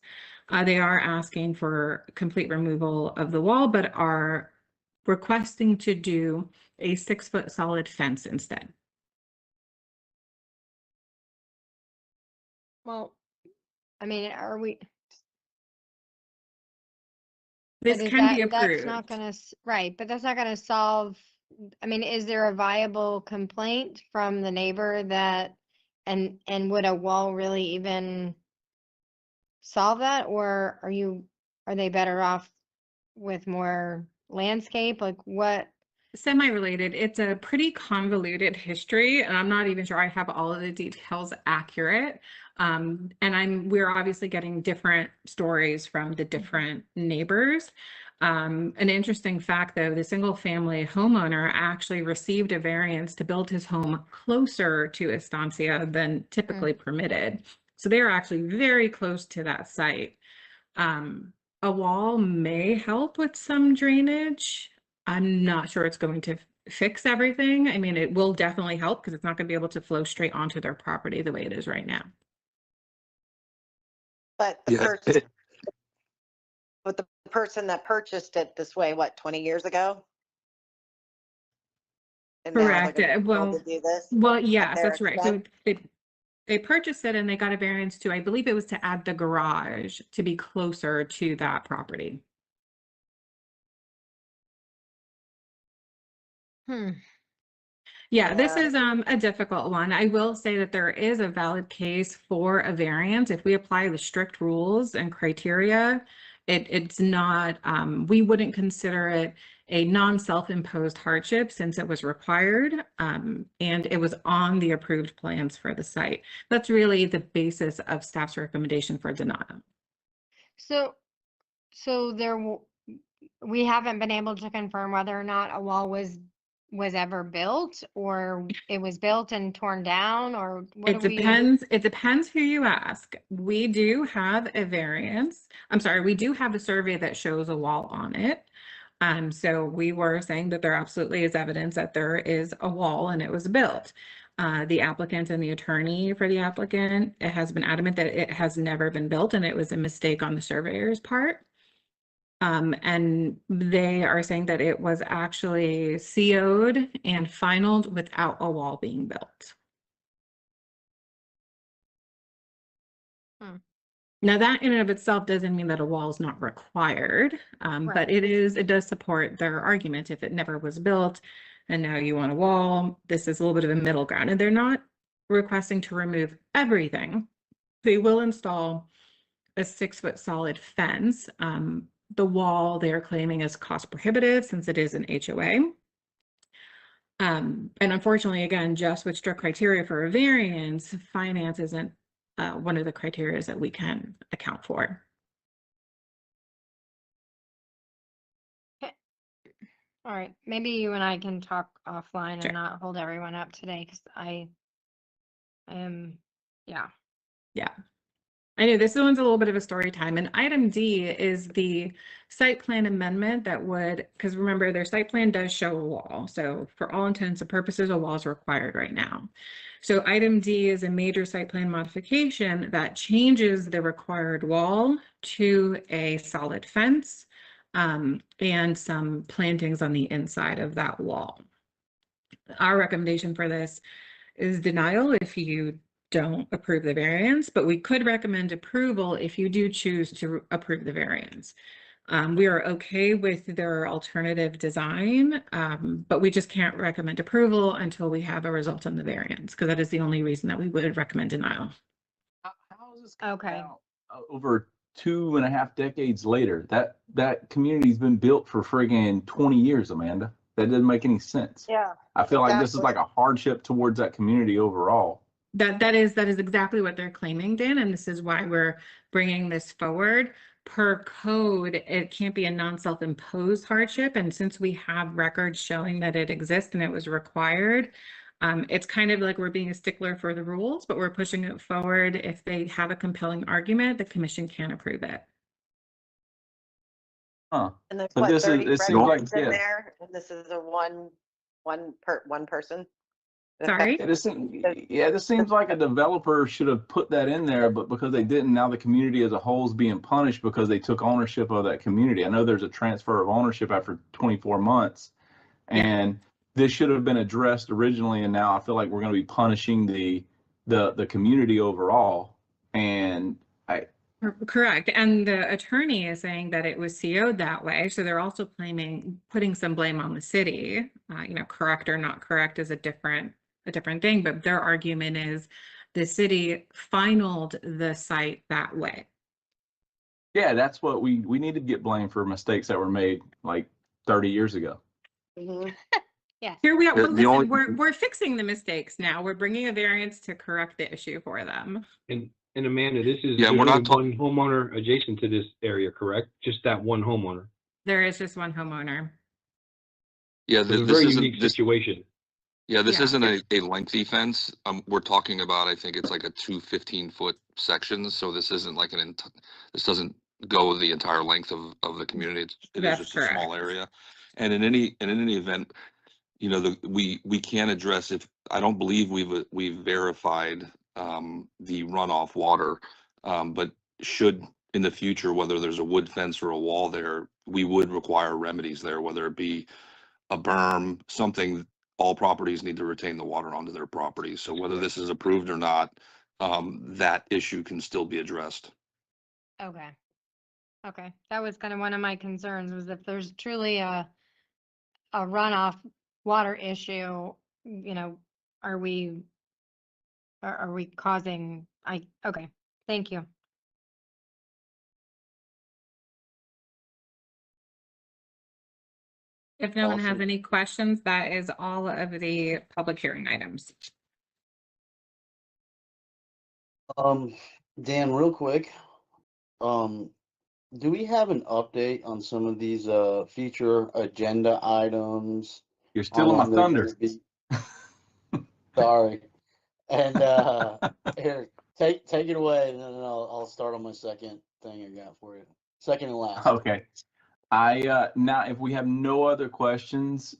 They are asking for complete removal of the wall, but are requesting to do a 6-foot solid fence instead. Well, I mean, are we? This But is can be that's not approved. gonna, right, but that's not gonna solve, I mean, is there a viable complaint from the neighbor that, and would a wall really even solve that, or are they better off with more landscape? Like what? Semi-related. It's a pretty convoluted history, and I'm not even sure I have all of the details accurate. And we're obviously getting different stories from the different neighbors. An interesting fact, though, the single family homeowner actually received a variance to build his home closer to Estancia than typically permitted. So they are actually very close to that site. A wall may help with some drainage. I'm not sure it's going to fix everything. I mean, it will definitely help because it's not going to be able to flow straight onto their property the way it is right now. But the person that purchased it this way, what, 20 years ago? And now they're Correct. gonna be able Well, to do this well, at yes, their that's right. So expense? they purchased it and they got a variance to, I believe it was to add the garage to be closer to that property. Yeah, this is a difficult one. I will say that there is a valid case for a variance. If we apply the strict rules and criteria, it's not, we wouldn't consider it a non-self-imposed hardship since it was required and it was on the approved plans for the site. That's really the basis of staff's recommendation for denial. So we haven't been able to confirm whether or not a wall was ever built, or it was built and torn down, or what It depends who you ask. We do have a variance. I'm sorry, we do have a survey that shows a wall on it. So we were saying that there absolutely is evidence that there is a wall and it was built. The applicant and the attorney for the applicant, it has been adamant that it has never been built and it was a mistake on the surveyor's part. And they are saying that it was actually CO'd and finalized without a wall being built. Now that in and of itself doesn't mean that a wall is not required, but it does support their argument. If it never was built and now you want a wall, this is a little bit of a middle ground, and they're not requesting to remove everything. They will install a 6-foot solid fence. The wall they're claiming is cost prohibitive since it is an HOA. And unfortunately, again, just with strict criteria for a variance, finance isn't one of the criteria that we can account for. All right, maybe you and I can talk offline Sure. and not hold everyone up today, because I am, yeah. Yeah. I know this one's a little bit of a story time, and item D is the site plan amendment that would, because remember their site plan does show a wall. So for all intents and purposes, a wall is required right now. So item D is a major site plan modification that changes the required wall to a solid fence and some plantings on the inside of that wall. Our recommendation for this is denial if you don't approve the variance, but we could recommend approval if you do choose to approve the variance. We are okay with their alternative design, but we just can't recommend approval until we have a result on the variance, because that is the only reason that we would recommend denial. How is this coming Okay. out, over 2.5 decades later? That community's been built for friggin' 20 years, Amanda. That doesn't make any sense. Yeah. I feel like this is like a hardship towards that community overall. That is exactly what they're claiming, Dan, and this is why we're bringing this forward. Per code, it can't be a non-self-imposed hardship, and since we have records showing that it exists and it was required, it's kind of like we're being a stickler for the rules, but we're pushing it forward. If they have a compelling argument, the commission can approve it. Huh. And there's But what, this is, 30 it seems like, residents in yeah. there, and this is a one person? Sorry? This seems like a developer should have put that in there, but because they didn't, now the community as a whole is being punished because they took ownership of that community. I know there's a transfer of ownership after 24 months, and this should have been addressed originally, and now I feel like we're going to be punishing the community overall. And Correct. And the attorney is saying that it was CO'd that way. So they're also putting some blame on the city. Correct or not correct is a different thing, but their argument is the city finalized the site that way. yeah, that's what we need to get blamed for mistakes that were made like 30 years ago. Mhm. Yes. Here we are. The- Well, the listen, only- we're fixing the mistakes now. We're bringing a variance to correct the issue for them. And Amanda, this is, Yeah, there's we're not only one homeowner adjacent to this area, correct? Just that one homeowner. There is just one homeowner. Yeah, So it's a this very isn't unique this. situation. Yeah, this Yeah. isn't a lengthy fence. We're talking about, I think it's like a 15-foot sections. So this isn't like this doesn't go the entire length of the community. It is That's just a small correct. area. And in any event, we can address if I don't believe we've verified the runoff water, but should in the future, whether there's a wood fence or a wall there, we would require remedies there, whether it be a berm, something. All properties need to retain the water onto their property. So whether this is approved or not, that issue can still be addressed. Okay. Okay. That was kind of one of my concerns, was if there's truly a runoff water issue, are we causing, okay, thank you. If no one has Awesome. any questions, that is all of the public hearing items. Dan, real quick, do we have an update on some of these future agenda items? You're still How on my long they're thunder. gonna be? Sorry. And here, take it away, and then I'll start on my second thing I got for you. Second and last. Okay. Now if we have no other questions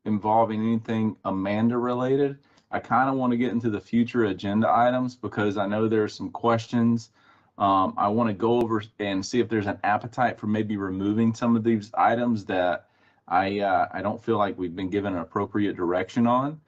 involving anything Amanda related, I kind of want to get into the future agenda items because I know there's some questions. I want to go over and see if there's an appetite for maybe removing some of these items that I don't feel like we've been given an appropriate direction on.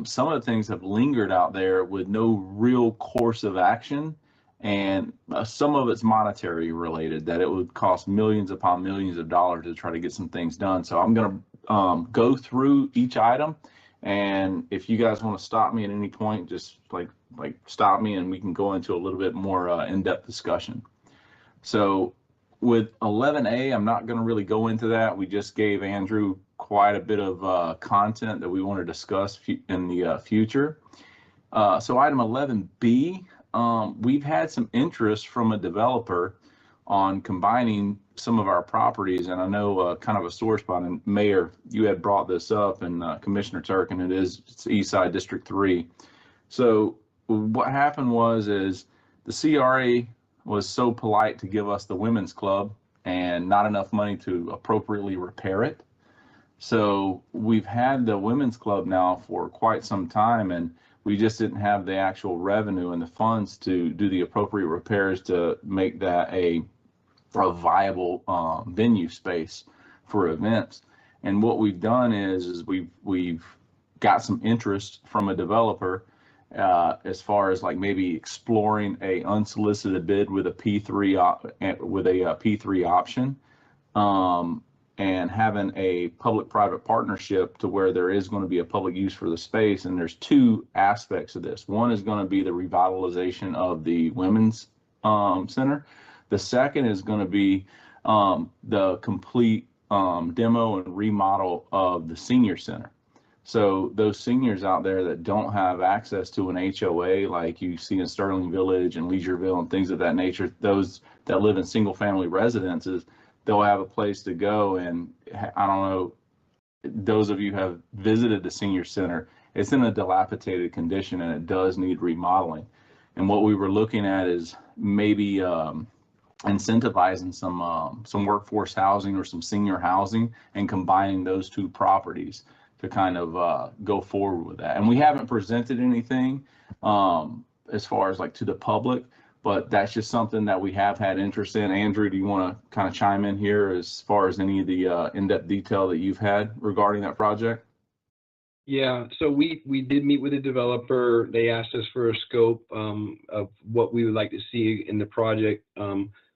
Some of the things have lingered out there with no real course of action. And some of it's monetary related, that it would cost millions upon millions of dollars to try to get some things done. So I'm going to go through each item, and if you guys want to stop me at any point, just like stop me, and we can go into a little bit more in-depth discussion. So with 11A, I'm not going to really go into that. We just gave Andrew quite a bit of content that we want to discuss in the future. So item 11B. We've had some interest from a developer on combining some of our properties, and I know kind of a sore spot, and Mayor, you had brought this up, and Commissioner Turkin, it's Eastside District 3. So what happened is the CRA was so polite to give us the women's club and not enough money to appropriately repair it. So we've had the women's club now for quite some time, and we just didn't have the actual revenue and the funds to do the appropriate repairs to make that a viable venue space for events. And what we've done is we've got some interest from a developer as far as like maybe exploring a unsolicited bid with a P3 option, and having a public-private partnership to where there is going to be a public use for the space. And there's two aspects of this. One is going to be the revitalization of the women's center. The second is going to be the complete demo and remodel of the senior center. So those seniors out there that don't have access to an HOA, like you see in Sterling Village and Leisureville and things of that nature, those that live in single family residences, they'll have a place to go. And I don't know, those of you who have visited the senior center, it's in a dilapidated condition and it does need remodeling. And what we were looking at is maybe incentivizing some workforce housing or some senior housing and combining those two properties to kind of go forward with that. And we haven't presented anything as far as like to the public, but that's just something that we have had interest in. Andrew, do you want to kind of chime in here as far as any of the in-depth detail that you've had regarding that project? Yeah, so we did meet with a developer. They asked us for a scope of what we would like to see in the project.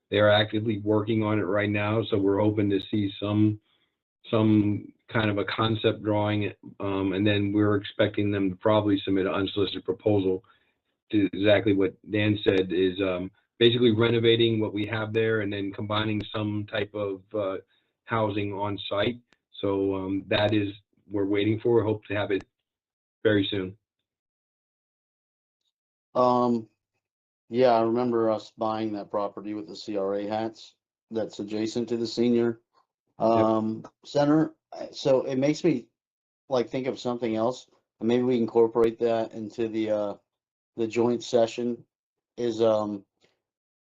They are actively working on it right now, so we're hoping to see some kind of a concept drawing, and then we're expecting them to probably submit an unsolicited proposal to exactly what Dan said, is basically renovating what we have there and then combining some type of housing on site. So that is we're waiting for. Hope to have it very soon. Yeah, I remember us buying that property with the CRA hats that's adjacent to the senior center. So it makes me like think of something else, and maybe we incorporate that into the joint session. Is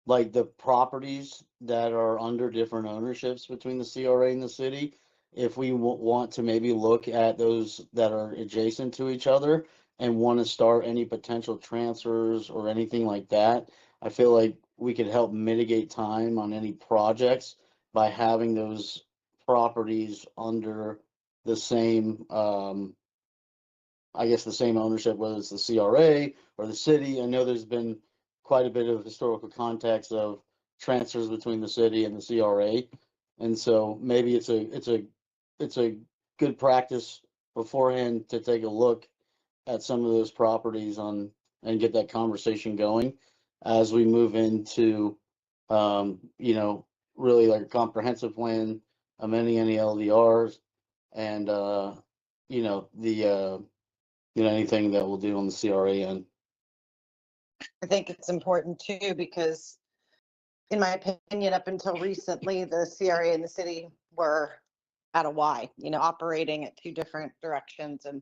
like the properties that are under different ownerships between the CRA and the city. If we want to maybe look at those that are adjacent to each other and want to start any potential transfers or anything like that, I feel like we could help mitigate time on any projects by having those properties under the same, I guess the same ownership, whether it's the CRA or the city. I know there's been quite a bit of historical context of transfers between the city and the CRA. And so maybe it's a good practice beforehand to take a look at some of those properties and get that conversation going as we move into, really like a comprehensive plan, amending any LDRs, and, anything that we'll do on the CRA end. I think it's important too, because in my opinion, up until recently, the CRA and the city were at a Y, operating at two different directions and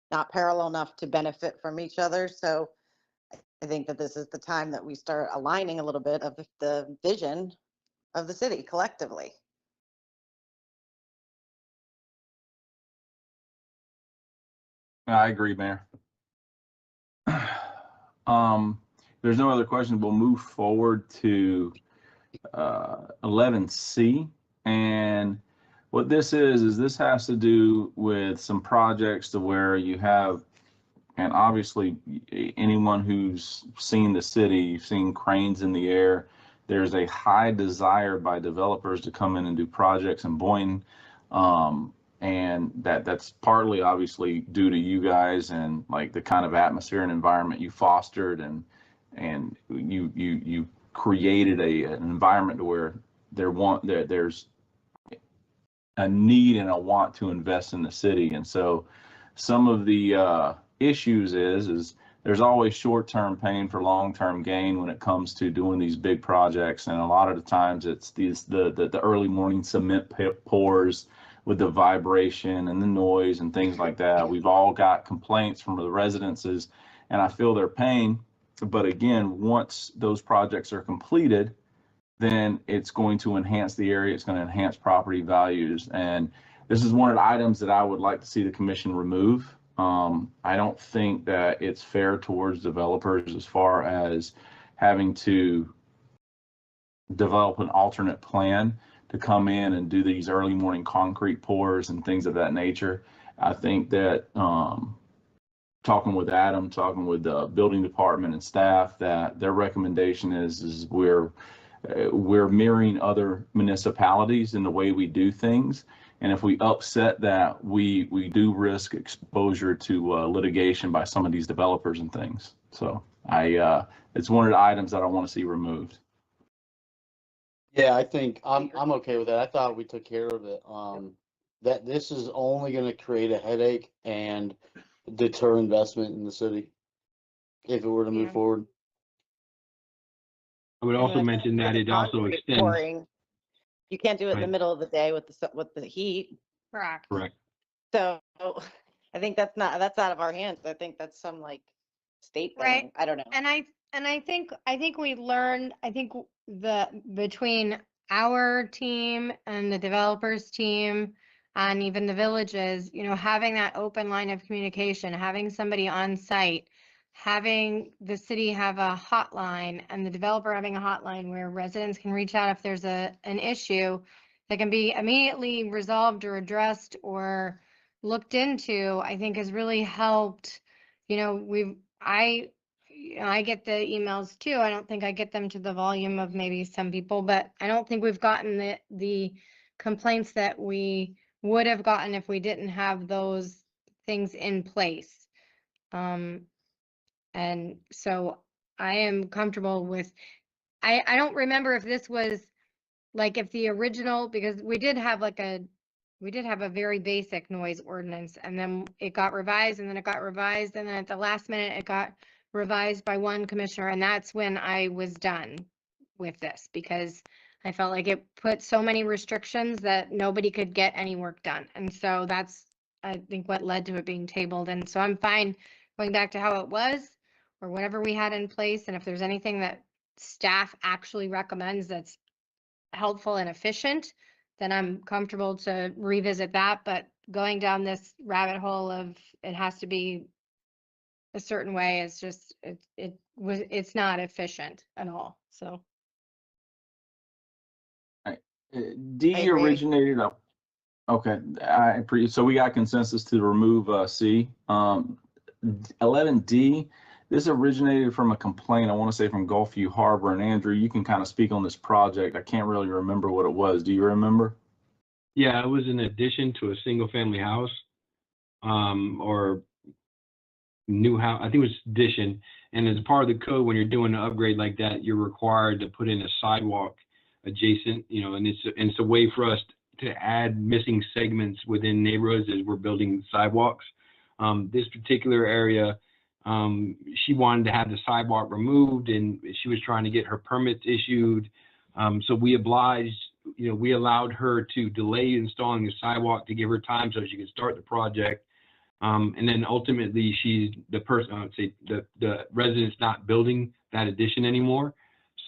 not parallel enough to benefit from each other. So I think that this is the time that we start aligning a little bit of the vision of the city collectively. I agree, Mayor. There's no other questions. We'll move forward to 11C. And what this is this has to do with some projects to where you have, and obviously anyone who's seen the city, you've seen cranes in the air. There's a high desire by developers to come in and do projects in Boynton. And that's partly obviously due to you guys and like the kind of atmosphere and environment you fostered, and you created an environment to where there's a need and a want to invest in the city. And so some of the issues is there's always short-term pain for long-term gain when it comes to doing these big projects. And a lot of the times it's the early morning cement pours with the vibration and the noise and things like that. We've all got complaints from the residences, and I feel their pain. But again, once those projects are completed, then it's going to enhance the area. It's going to enhance property values. And this is one of the items that I would like to see the commission remove. I don't think that it's fair towards developers as far as having to develop an alternate plan to come in and do these early morning concrete pours and things of that nature. I think that talking with Adam, talking with the building department and staff, that their recommendation is we're mirroring other municipalities in the way we do things. And if we upset that, we do risk exposure to litigation by some of these developers and things. So it's one of the items that I want to see removed. Yeah, I think I'm okay with that. I thought we took care of it. That this is only going to create a headache and deter investment in the city if it were to move forward. I would also mention that it also extends. Pouring. You can't do it in the Right. middle of the day with the heat. Correct. Correct. So I think that's out of our hands. I think that's some like state thing. Right. I don't know. And I think we learned, between our team and the developers team and even the villages, having that open line of communication, having somebody on site, having the city have a hotline and the developer having a hotline where residents can reach out if there's an issue that can be immediately resolved or addressed or looked into, I think has really helped. I get the emails too. I don't think I get them to the volume of maybe some people, but I don't think we've gotten the complaints that we would have gotten if we didn't have those things in place. And so I am comfortable with, I don't remember if this was like if the original, because we did have a very basic noise ordinance, and then it got revised, and then it got revised, and then at the last minute it got revised by one commissioner, and that's when I was done with this, because I felt like it put so many restrictions that nobody could get any work done. And so that's, I think, what led to it being tabled. And so I'm fine going back to how it was or whatever we had in place. And if there's anything that staff actually recommends that's helpful and efficient, then I'm comfortable to revisit that. But going down this rabbit hole of it has to be a certain way is just, it's not efficient at all. So D I agree. originated up. Okay, so we got consensus to remove C. 11D, this originated from a complaint, I want to say from Gulfview Harbor. And Andrew, you can kind of speak on this project. I can't really remember what it was. Do you remember? Yeah, it was an addition to a single family house, or new house. I think it was addition. And as part of the code, when you're doing an upgrade like that, you're required to put in a sidewalk adjacent, and it's a way for us to add missing segments within neighborhoods as we're building sidewalks. This particular area, she wanted to have the sidewalk removed, and she was trying to get her permits issued. So we obliged, we allowed her to delay installing the sidewalk to give her time so she could start the project. And then ultimately the resident's not building that addition anymore.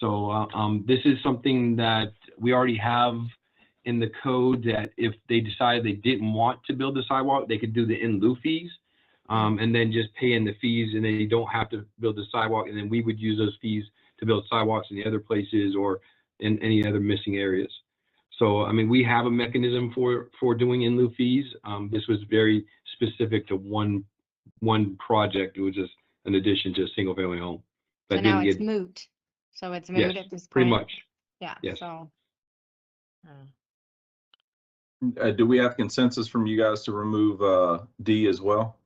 So this is something that we already have in the code, that if they decided they didn't want to build the sidewalk, they could do the in lieu fees, and then just pay in the fees, and then you don't have to build the sidewalk. And then we would use those fees to build sidewalks in the other places or in any other missing areas. So, I mean, we have a mechanism for doing in lieu fees. This was very specific to one project. It was just an addition to a single family home. so That now didn't it's get, moot. So it's yes, moot at this point. pretty much. Yeah. Yes. So. Do we have consensus from you guys to remove D as well?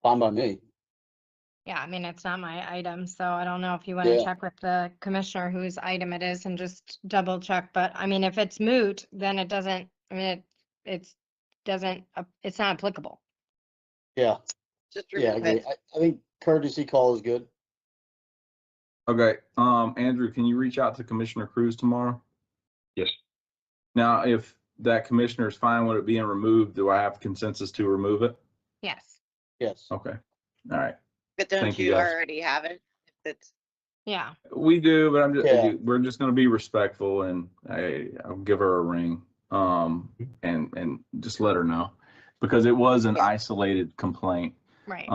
Fine by me. Yeah, I mean, it's not my item, so I don't know if you want to Yeah. check with the commissioner whose item it is and just double check. But I mean, if it's moot, then it doesn't, I mean, it's not applicable. Yeah. Just Yeah, I remove agree. it. I think courtesy call is good. Okay, Andrew, can you reach out to Commissioner Cruz tomorrow? Yes. Now, if that commissioner is fine with it being removed, do I have consensus to remove it? Yes. Yes. Okay. All right. But don't Thank you, you guys. already have it? It's Yeah. We do, but Yeah. we're just going to be respectful, and I'll give her a ring, and just let her know, because it was an Yeah. isolated complaint. Right.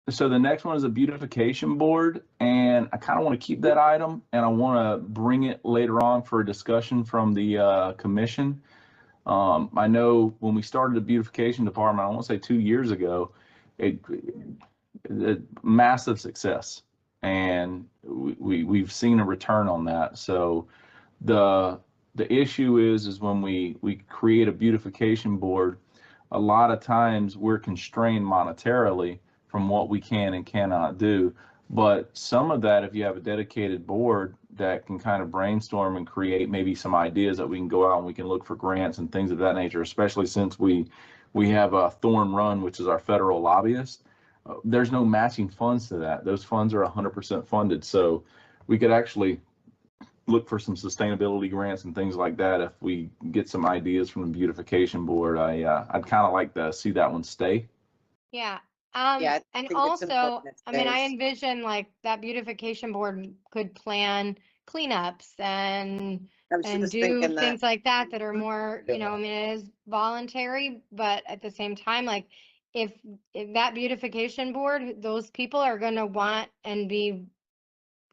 So the next one is a beautification board, and I kind of want to keep that item, and I want to bring it later on for a discussion from the commission. I know when we started the beautification department, I want to say 2 years ago, it massive success, and we've seen a return on that. So the issue is when we create a beautification board, a lot of times we're constrained monetarily from what we can and cannot do. But some of that, if you have a dedicated board that can kind of brainstorm and create maybe some ideas that we can go out and we can look for grants and things of that nature, especially since we have a Thorn Run, which is our federal lobbyist. There's no matching funds to that. Those funds are 100% funded. So we could actually look for some sustainability grants and things like that if we get some ideas from the beautification board. I'd kind of like to see that one stay. Yeah. I And think it's also, important it I mean, I stays. envision like that beautification board could plan cleanups and I was just do thinking that. things like that that are more, you know, Yeah. I mean, it is voluntary, but at the same time, like if that beautification board, those people are going to want and be,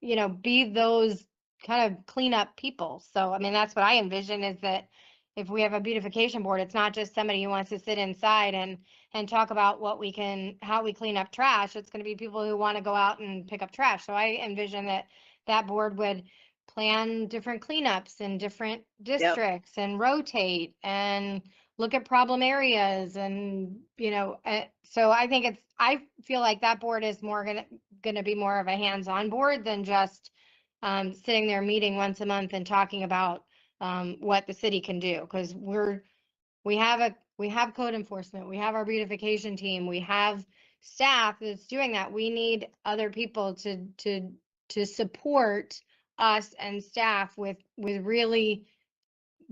you know, be those kind of cleanup people. So, I mean, that's what I envision, is that if we have a beautification board, it's not just somebody who wants to sit inside and talk about how we clean up trash. It's going to be people who want to go out and pick up trash. So I envision that board would plan different cleanups in different districts and rotate and look at problem areas, and, you know, so I feel like that board is more going to be more of a hands-on board than just sitting there meeting once a month and talking about what the city can do, because we have code enforcement, we have our beautification team, we have staff that's doing that. We need other people to support us and staff with really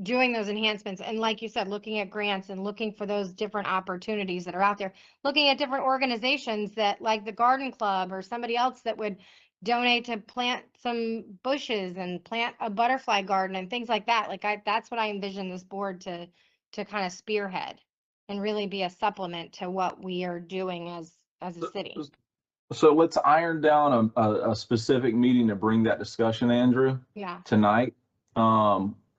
doing those enhancements. And like you said, looking at grants and looking for those different opportunities that are out there, looking at different organizations that, like the garden club or somebody else, that would donate to plant some bushes and plant a butterfly garden and things like that. Like that's what I envision this board to kind of spearhead and really be a supplement to what we are doing as a city. So let's iron down a specific meeting to bring that discussion, Andrew. Yeah. Tonight.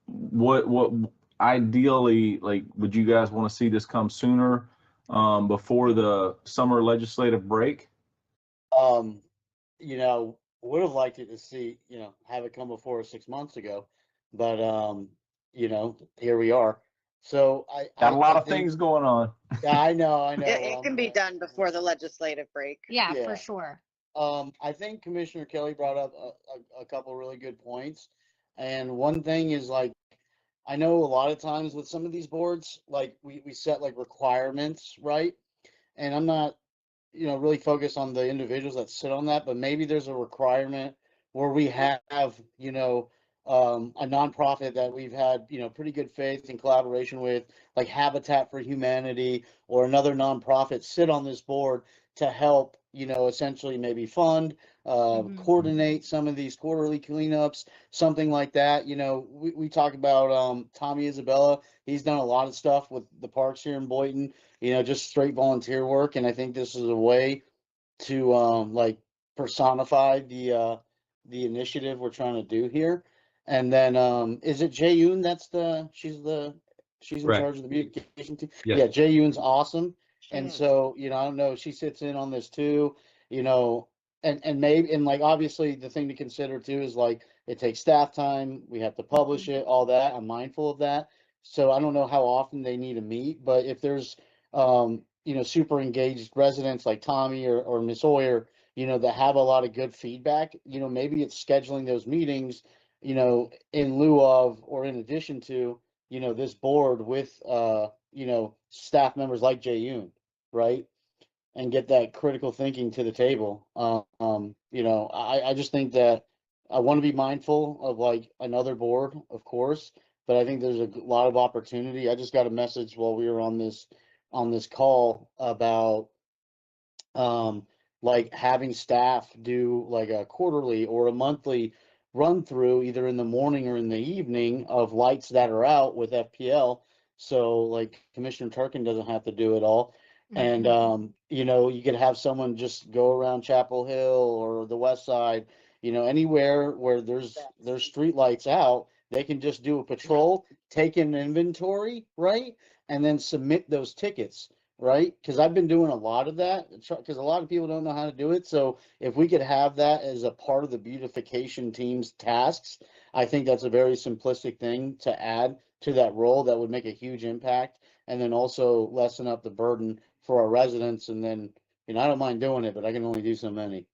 What ideally, like, would you guys want to see this come sooner, before the summer legislative break? You know, would have liked it to see, you know, have it come before us 6 months ago, but you know, here we are. So Got a lot of think- things going on. Yeah, I know. It can be done before the legislative break. Yeah, Yeah. for sure. I think Commissioner Kelly brought up a couple really good points. And one thing is, like, I know a lot of times with some of these boards, like we set like requirements, right? And I'm not, you know, really focused on the individuals that sit on that, but maybe there's a requirement where we have, you know, a nonprofit that we've had, you know, pretty good faith and collaboration with, like Habitat for Humanity, or another nonprofit sit on this board to help, you know, essentially maybe fund, coordinate some of these quarterly cleanups, something like that. You know, we talk about Tommy Isabella. He's done a lot of stuff with the parks here in Boynton, you know, just straight volunteer work. And I think this is a way to like personify the initiative we're trying to do here. And then is it Jay Yoon she's in Correct. charge of the beautification team? Yes. Yeah, Jay Yoon's awesome. And is. so, you know, I don't know, she sits in on this too, you know, and maybe, and like, obviously the thing to consider too is like, it takes staff time, we have to publish it, all that. I'm mindful of that. So I don't know how often they need to meet, but if there's, you know, super engaged residents like Tommy or Miss Hoyer, you know, that have a lot of good feedback, you know, maybe it's scheduling those meetings, you know, in lieu of, or in addition to, you know, this board with, you know, staff members like Jay Yoon, right? And get that critical thinking to the table. You know, I just think that I want to be mindful of like another board, of course, but I think there's a lot of opportunity. I just got a message while we were on this call about like having staff do like a quarterly or a monthly run through either in the morning or in the evening of lights that are out with FPL. So like Commissioner Turkin doesn't have to do it all. And you know, you could have someone just go around Chapel Hill or the West Side, you know, anywhere where there's street lights out, they can just do a patrol, take an inventory, right? And then submit those tickets, right? Because I've been doing a lot of that because a lot of people don't know how to do it. So if we could have that as a part of the beautification team's tasks, I think that's a very simplistic thing to add to that role that would make a huge impact, and then also lessen up the burden for our residents. And then, you know, I don't mind doing it, but I can only do so many.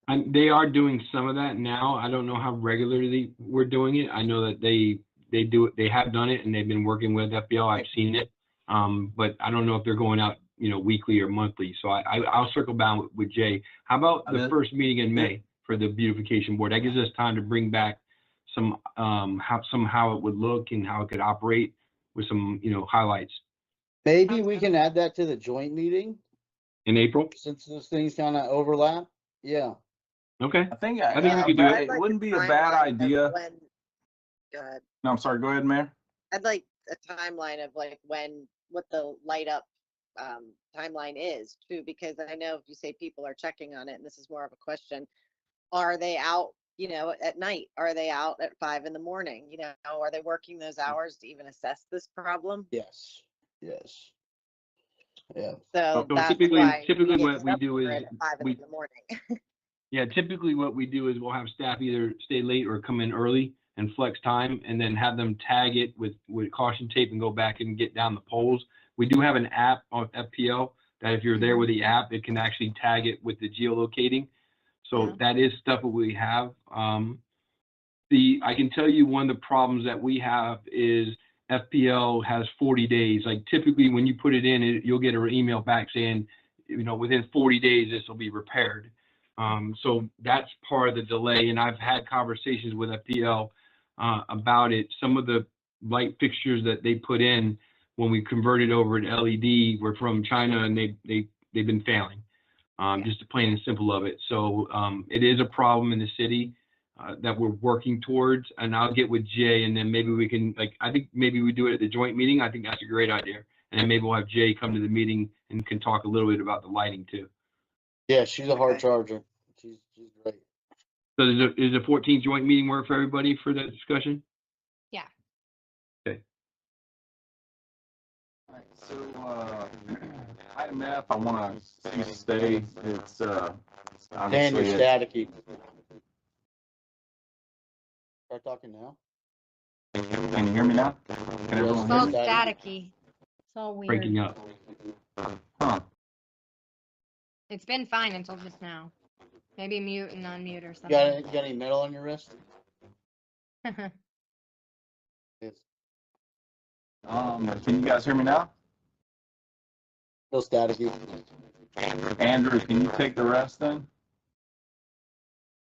And they are doing some of that now. I don't know how regularly we're doing it. I know that they do it. They have done it, and they've been working with FBL. I've seen it, but I don't know if they're going out, you know, weekly or monthly. So I'll circle back with Jay. How about the first meeting in May for the beautification board? That gives us time to bring back some how it would look and how it could operate with some, you know, highlights. Maybe we can add that to the joint meeting In April? since those things kind of overlap. Yeah. Okay. I think we could do it. It wouldn't be a bad idea. Go ahead. No, I'm sorry. Go ahead, Mayor. I'd like a timeline of like what the light up timeline is too, because I know if you say people are checking on it, and this is more of a question, are they out, you know, at night? Are they out at 5 in the morning? You know, are they working those hours to even assess this problem? Yes. Yes. Yeah. So So that's typically why what we do is at 5 in the morning. Yeah, typically what we do is we'll have staff either stay late or come in early and flex time, and then have them tag it with caution tape and go back and get down the poles. We do have an app on FPL that if you're there with the app, it can actually tag it with the geolocating. So that is stuff that we have. I can tell you one of the problems that we have is FPL has 40 days. Like typically when you put it in, you'll get an email back saying, you know, within 40 days, this will be repaired. So that's part of the delay. And I've had conversations with FPL about it. Some of the light fixtures that they put in when we converted over to LED were from China, and they've been failing. Just the plain and simple of it. So it is a problem in the city that we're working towards. And I'll get with Jay, and then maybe we can, like, I think maybe we do it at the joint meeting. I think that's a great idea. And then maybe we'll have Jay come to the meeting and can talk a little bit about the lighting too. Yeah, she's a hard charger. She's great. So is the 14th joint meeting work for everybody for that discussion? Yeah. Okay. All right, so item F, I want to stay. It's Dan, obviously you're staticky. Start talking now. Can you hear me now? Can everyone It's hear all me? staticky. It's all weird. Breaking up. Huh. It's been fine until just now. Maybe mute and unmute or You something. got any metal on your wrist? Yes. Can you guys hear me now? Still staticky. Andrew, can you take the rest then?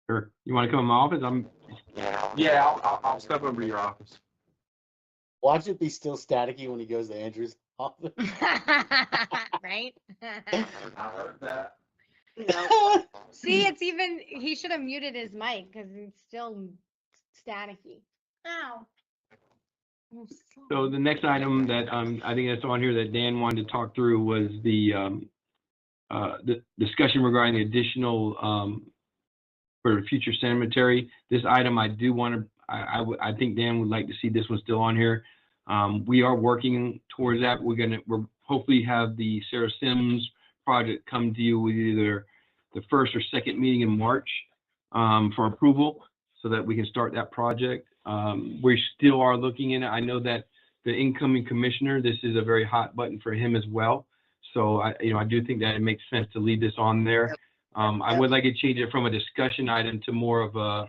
Sure. You want to come in my office? Yeah, I'll step over to your office. Watch it be still staticky when he goes to Andrew's office. Right? I heard that. See, it's even, he should have muted his mic because it's still staticky. Ow. So the next item that I think that's on here that Dan wanted to talk through was the discussion regarding the additional for future cemetery. This item I do want to, I think Dan would like to see this one still on here. We are working towards that. We'll hopefully have the Sarah Sims project come to you with either the first or second meeting in March for approval, so that we can start that project. We still are looking in it. I know that the incoming commissioner, this is a very hot button for him as well. So I do think that it makes sense to leave this on there. I would like to change it from a discussion item to more of a,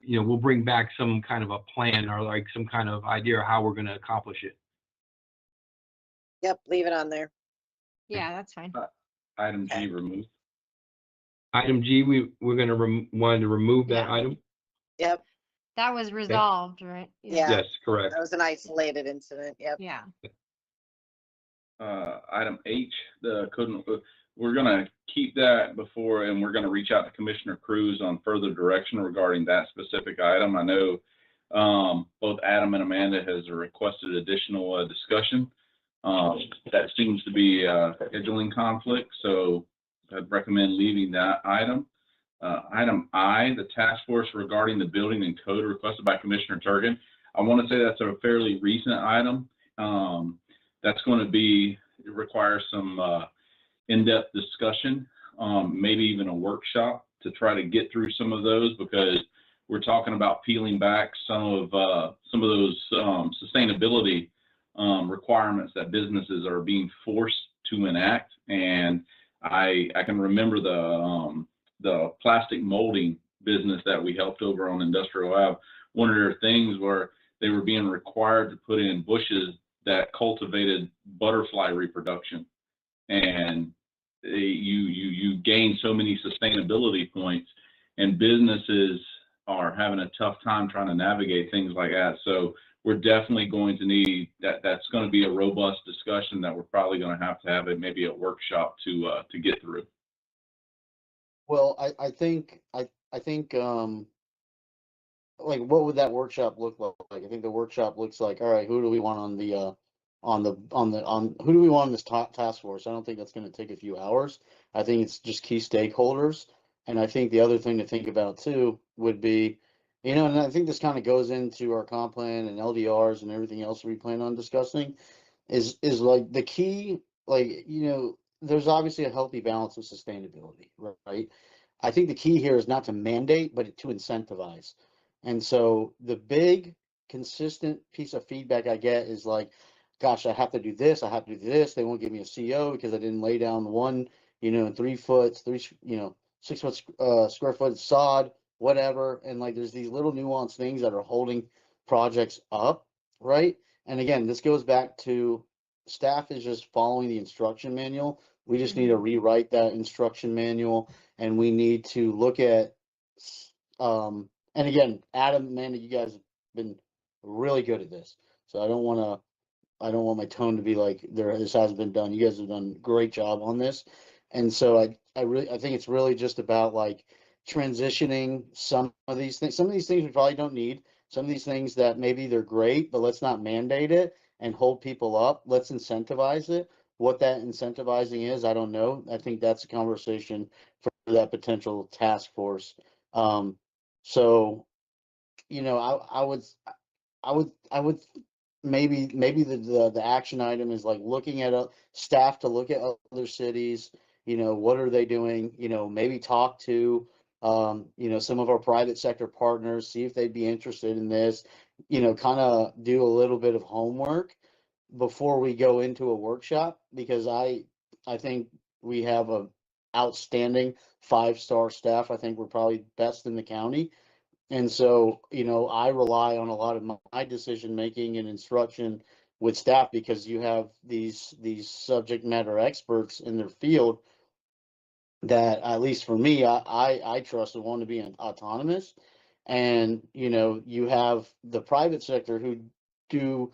we'll bring back some kind of a plan or like some kind of idea of how we're going to accomplish it. Yep, leave it on there. Yeah, that's fine. Item G removed. Item G, we're going to wanted to remove that Yeah. item. Yep. That was resolved, right? Yeah. Yes, correct. That was an isolated incident. Yep. Yeah. Item H, the code, we're gonna keep that before, and we're gonna reach out to Commissioner Cruz on further direction regarding that specific item. I know both Adam and Amanda has requested additional discussion. That seems to be a scheduling conflict, so I'd recommend leaving that item. Item I, the task force regarding the building and code requested by Commissioner Turgan. I want to say that's a fairly recent item. That's going to be, it requires some in-depth discussion, maybe even a workshop to try to get through some of those, because we're talking about peeling back some of those sustainability requirements that businesses are being forced to enact. And I can remember the plastic molding business that we helped over on Industrial Ave. One of their things where they were being required to put in bushes that cultivated butterfly reproduction, and you gain so many sustainability points, and businesses are having a tough time trying to navigate things like that. So we're definitely going to need that. That's going to be a robust discussion that we're probably going to have it maybe a workshop to get through. Well, I think like, what would that workshop look like? I think the workshop looks like, all right, who do we want on who do we want on this task force? I don't think that's going to take a few hours. I think it's just key stakeholders. And I think the other thing to think about too would be, and I think this kind of goes into our comp plan and LDRs and everything else we plan on discussing, is like the key, like, there's obviously a healthy balance of sustainability, right? I think the key here is not to mandate, but to incentivize. And so the big consistent piece of feedback I get is like, gosh, I have to do this. I have to do this. They won't give me a CO because I didn't lay down one, 6 foot square foot sod, whatever. And like, there's these little nuanced things that are holding projects up, right? And again, this goes back to staff is just following the instruction manual. We just need to rewrite that instruction manual, and we need to look at, and again, Adam, Amanda, you guys have been really good at this. So I don't want my tone to be like this hasn't been done. You guys have done a great job on this. And so I think it's really just about like transitioning some of these things. Some of these things we probably don't need. Some of these things that maybe they're great, but let's not mandate it and hold people up. Let's incentivize it. What that incentivizing is, I don't know. I think that's a conversation for that potential task force. So, I would maybe the action item is like looking at staff to look at other cities. What are they doing? Maybe talk to some of our private sector partners, see if they'd be interested in this. Kind of do a little bit of homework before we go into a workshop, because I think we have a outstanding 5-star staff. I think we're probably best in the county. And so, I rely on a lot of my decision making and instruction with staff, because you have these subject matter experts in their field that, at least for me, I trust and want to be autonomous. And, you have the private sector who do,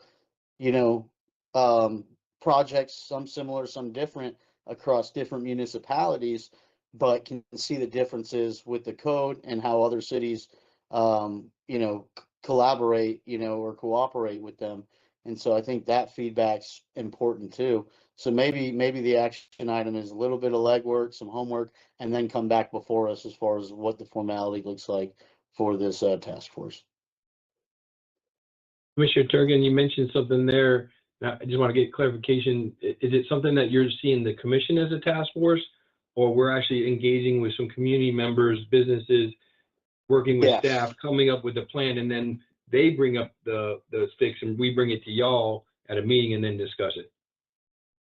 projects, some similar, some different, across different municipalities, but can see the differences with the code and how other cities collaborate, or cooperate with them. And so I think that feedback's important too. So maybe the action item is a little bit of legwork, some homework, and then come back before us as far as what the formality looks like for this task force. Commissioner Turgan, you mentioned something there. I just want to get clarification. Is it something that you're seeing the commission as a task force, or we're actually engaging with some community members, businesses, working with staff, coming up with a plan, and then they bring up the sticks and we bring it to y'all at a meeting and then discuss it?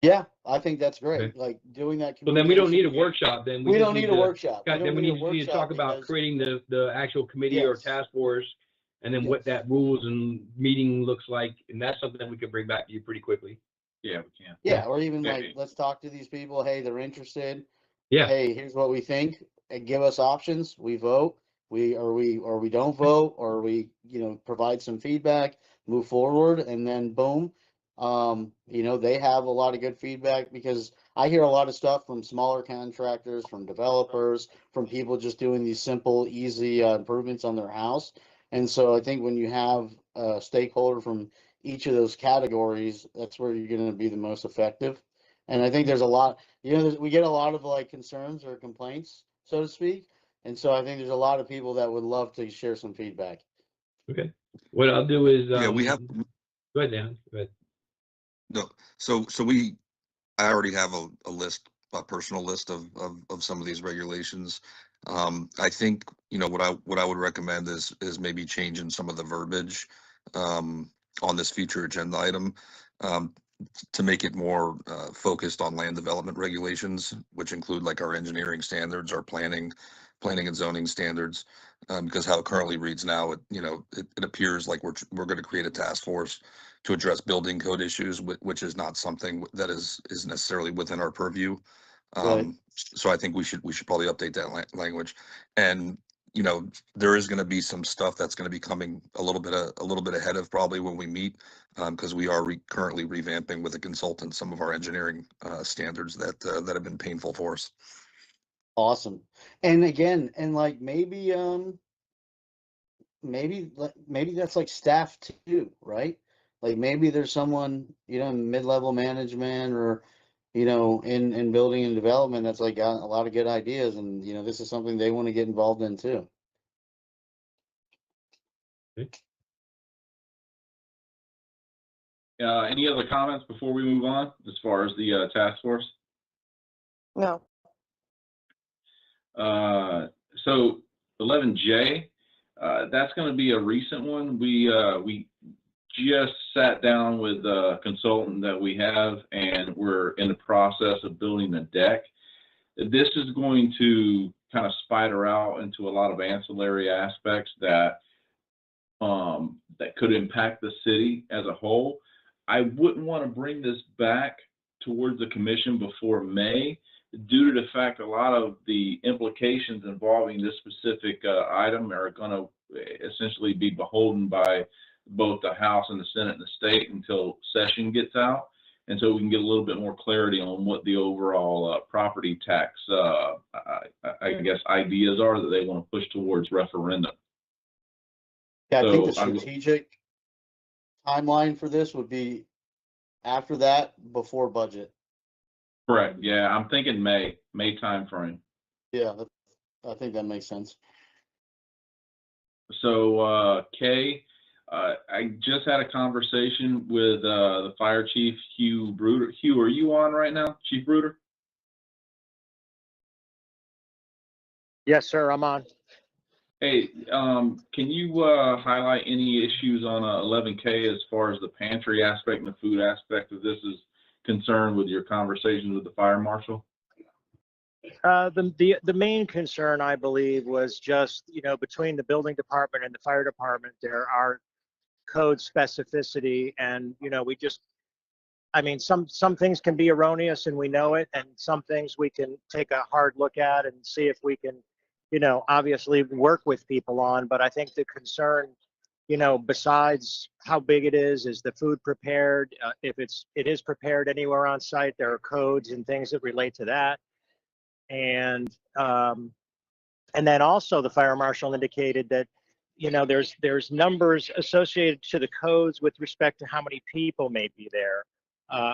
Yeah, I think that's great. Okay. Like doing that. So then we don't need a workshop. Then we don't need a workshop. Then we need to talk about creating the actual committee or task force, and then what that rules and meeting looks like. And that's something that we could bring back to you pretty quickly. Yeah, we can. Yeah, or even like, let's talk to these people. Hey, they're interested. Yeah. Hey, here's what we think. And give us options. We vote. we don't vote, or we, you know, provide some feedback, move forward, and then boom. You know, they have a lot of good feedback, because I hear a lot of stuff from smaller contractors, from developers, from people just doing these simple, easy improvements on their house. And so I think when you have a stakeholder from each of those categories, that's where you're going to be the most effective. And I think there's a lot, you know, we get a lot of like concerns or complaints, so to speak. And so I think there's a lot of people that would love to share some feedback. Okay. What I'll do is, Yeah, we have, go ahead, Dan. Go ahead. no, so I already have a list, a personal list of some of these regulations. I think, you know, what I would recommend is maybe changing some of the verbiage on this future agenda item, to make it more focused on land development regulations, which include like our engineering standards, our planning and zoning standards. Because how it currently reads now, it appears like we're going to create a task force to address building code issues, which is not something that is necessarily within our purview. Right. So I think we should probably update that language. And you know, there is going to be some stuff that's going to be coming a little bit ahead of probably when we meet, because we are currently revamping with a consultant some of our engineering standards that have been painful for us. Awesome. And again, and like maybe that's like staff too, right? Like maybe there's someone, you know, in mid-level management, or, you know, in building and development, that's like got a lot of good ideas, and you know, this is something they want to get involved in too. Any other comments before we move on as far as the task force? No. So 11J, that's going to be a recent one. We just sat down with a consultant that we have, and we're in the process of building the deck. This is going to kind of spider out into a lot of ancillary aspects that that could impact the city as a whole. I wouldn't want to bring this back towards the commission before May, due to the fact a lot of the implications involving this specific item are going to essentially be beholden by both the House and the Senate and the state until session gets out. And so we can get a little bit more clarity on what the overall property tax, I guess, ideas are that they want to push towards referendum. Yeah, I think So the strategic timeline for this would be after that, before budget. Correct. Yeah, I'm thinking May timeframe. Yeah, I think that makes sense. So Kay, I just had a conversation with the fire chief, Hugh Bruder. Hugh, are you on right now, Chief Bruder? Yes, sir, I'm on. Hey, can you highlight any issues on 11K as far as the pantry aspect and the food aspect of this is concerned with your conversations with the fire marshal? The main concern, I believe, was just, you know, between the building department and the fire department, there are code specificity, and, you know, I mean, some things can be erroneous and we know it, and some things we can take a hard look at and see if we can, you know, obviously work with people on. But I think the concern, you know, besides how big it is the food prepared? If it is prepared anywhere on site, there are codes and things that relate to that. And then also the fire marshal indicated that, you know, there's numbers associated to the codes with respect to how many people may be there,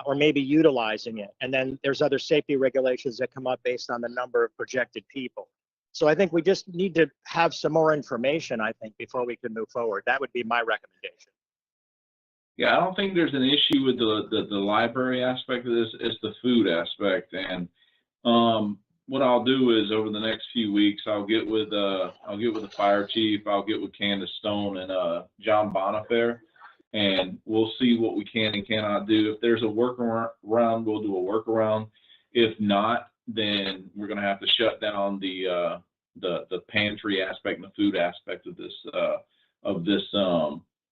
or maybe utilizing it. And then there's other safety regulations that come up based on the number of projected people. So I think we just need to have some more information, I think, before we can move forward. That would be my recommendation. Yeah, I don't think there's an issue with the library aspect of this. It's the food aspect. And what I'll do is over the next few weeks, I'll get with the fire chief, I'll get with Candace Stone and John Bonifair, and we'll see what we can and cannot do. If there's a workaround, we'll do a workaround. If not, then we're going to have to shut down the pantry aspect and the food aspect of this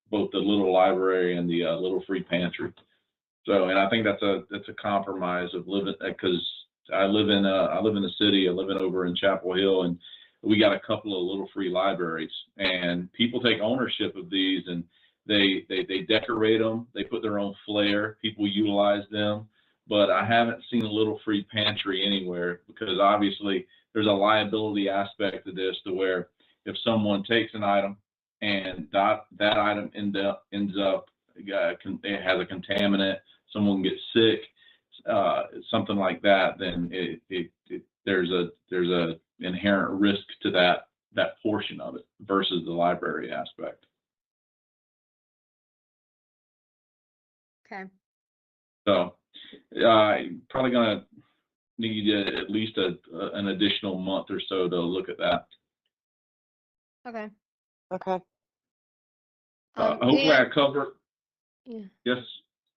both the little library and the little free pantry. So, and I think that's a compromise of living, because I live in the city. I live over in Chapel Hill, and we got a couple of little free libraries, and people take ownership of these, and they decorate them, they put their own flair, people utilize them. But I haven't seen a little free pantry anywhere, because obviously there's a liability aspect to this, to where if someone takes an item and that item ends up it has a contaminant, someone gets sick, something like that, then there's a inherent risk to that portion of it versus the library aspect. Okay. So probably gonna need at least an additional month or so to look at that. Okay. Okay. Hopefully Dan, I cover. yeah. Yes.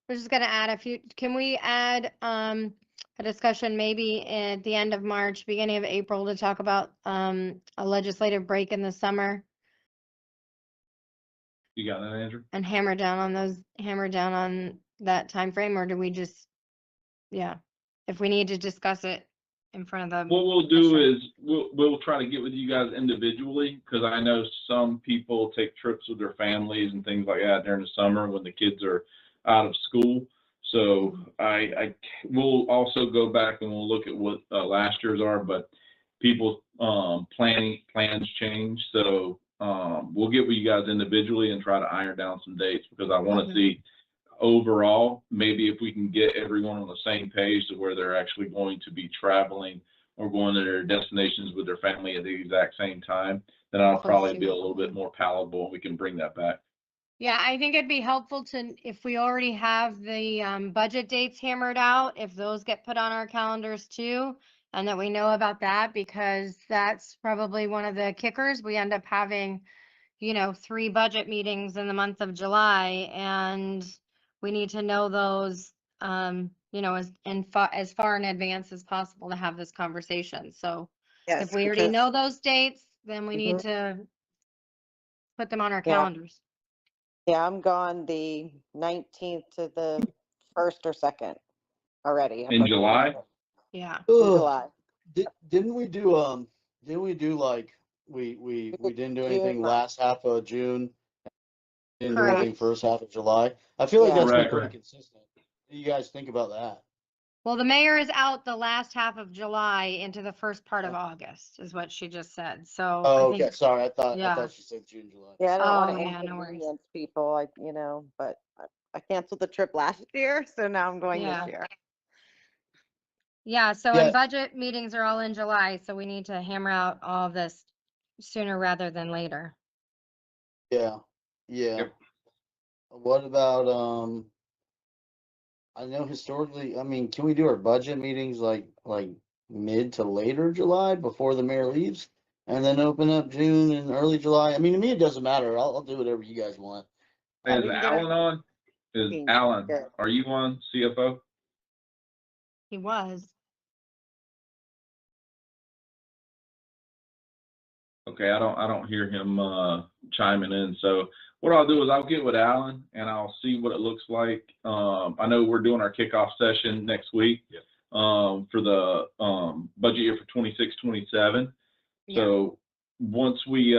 We're just gonna add a few, can we add a discussion maybe at the end of March, beginning of April, to talk about a legislative break in the summer You got that, Andrew? and hammer down on that time frame, or do we just, yeah, if we need to discuss it in front of the. What we'll do is we'll try to get with you guys individually, because I know some people take trips with their families and things like that during the summer when the kids are out of school. So I will also go back and we'll look at what last year's are, but people's plans change. So we'll get with you guys individually and try to iron down some dates, because I want to see overall, maybe if we can get everyone on the same page to where they're actually going to be traveling or going to their destinations with their family at the exact same time, then I'll probably be a little bit more palatable and we can bring that back. Yeah, I think it'd be helpful to, if we already have the budget dates hammered out, if those get put on our calendars too, and that we know about that, because that's probably one of the kickers. We end up having, 3 budget meetings in the month of July, and we need to know those, as far in advance as possible to have this conversation. So Yes, if we already because- know those dates, then we need to put them on our calendars. Yeah, I'm gone the 19th to the 1st or 2nd already. In July? Yeah. In July. Didn't we do like we didn't do anything June. last half of June, didn't do Correct. anything first half of July? I feel like Yeah. that's been Correct. pretty consistent. What do you guys think about that? Well, the mayor is out the last half of July into the first part of August, is what she just said. So Oh, I okay. think, Sorry, I yeah. thought she said June, July. Yeah, I don't want Oh, to yeah, no worries. inconvenience people, but I canceled the trip last year, so now I'm going Yeah. this year. Yeah, so Yeah. and budget meetings are all in July, so we need to hammer out all of this sooner rather than later. Yeah. Yeah. Yep. What about I know historically, I mean, can we do our budget meetings like mid to later July before the mayor leaves, and then open up June and early July? I mean, to me, it doesn't matter. I'll do whatever you guys want. Is we can get Alan on? Is Good. Alan, are you on, CFO? He was. Okay, I don't hear him chiming in. So what I'll do is I'll get with Alan and I'll see what it looks like. I know we're doing our kickoff session next week. Yep. For the budget year for 26-27. So once we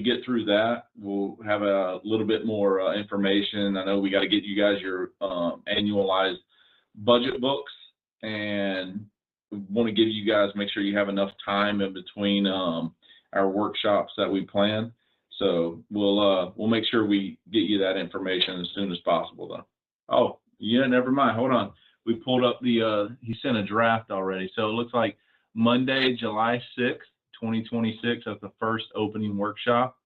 get through that, we'll have a little bit more information. I know we got to get you guys your annualized budget books, and we want to give you guys, make sure you have enough time in between our workshops that we plan. So we'll make sure we get you that information as soon as possible though. Oh, yeah, never mind. Hold on. We pulled up the he sent a draft already. So it looks like Monday, July 6th, 2026, that's the first opening workshop.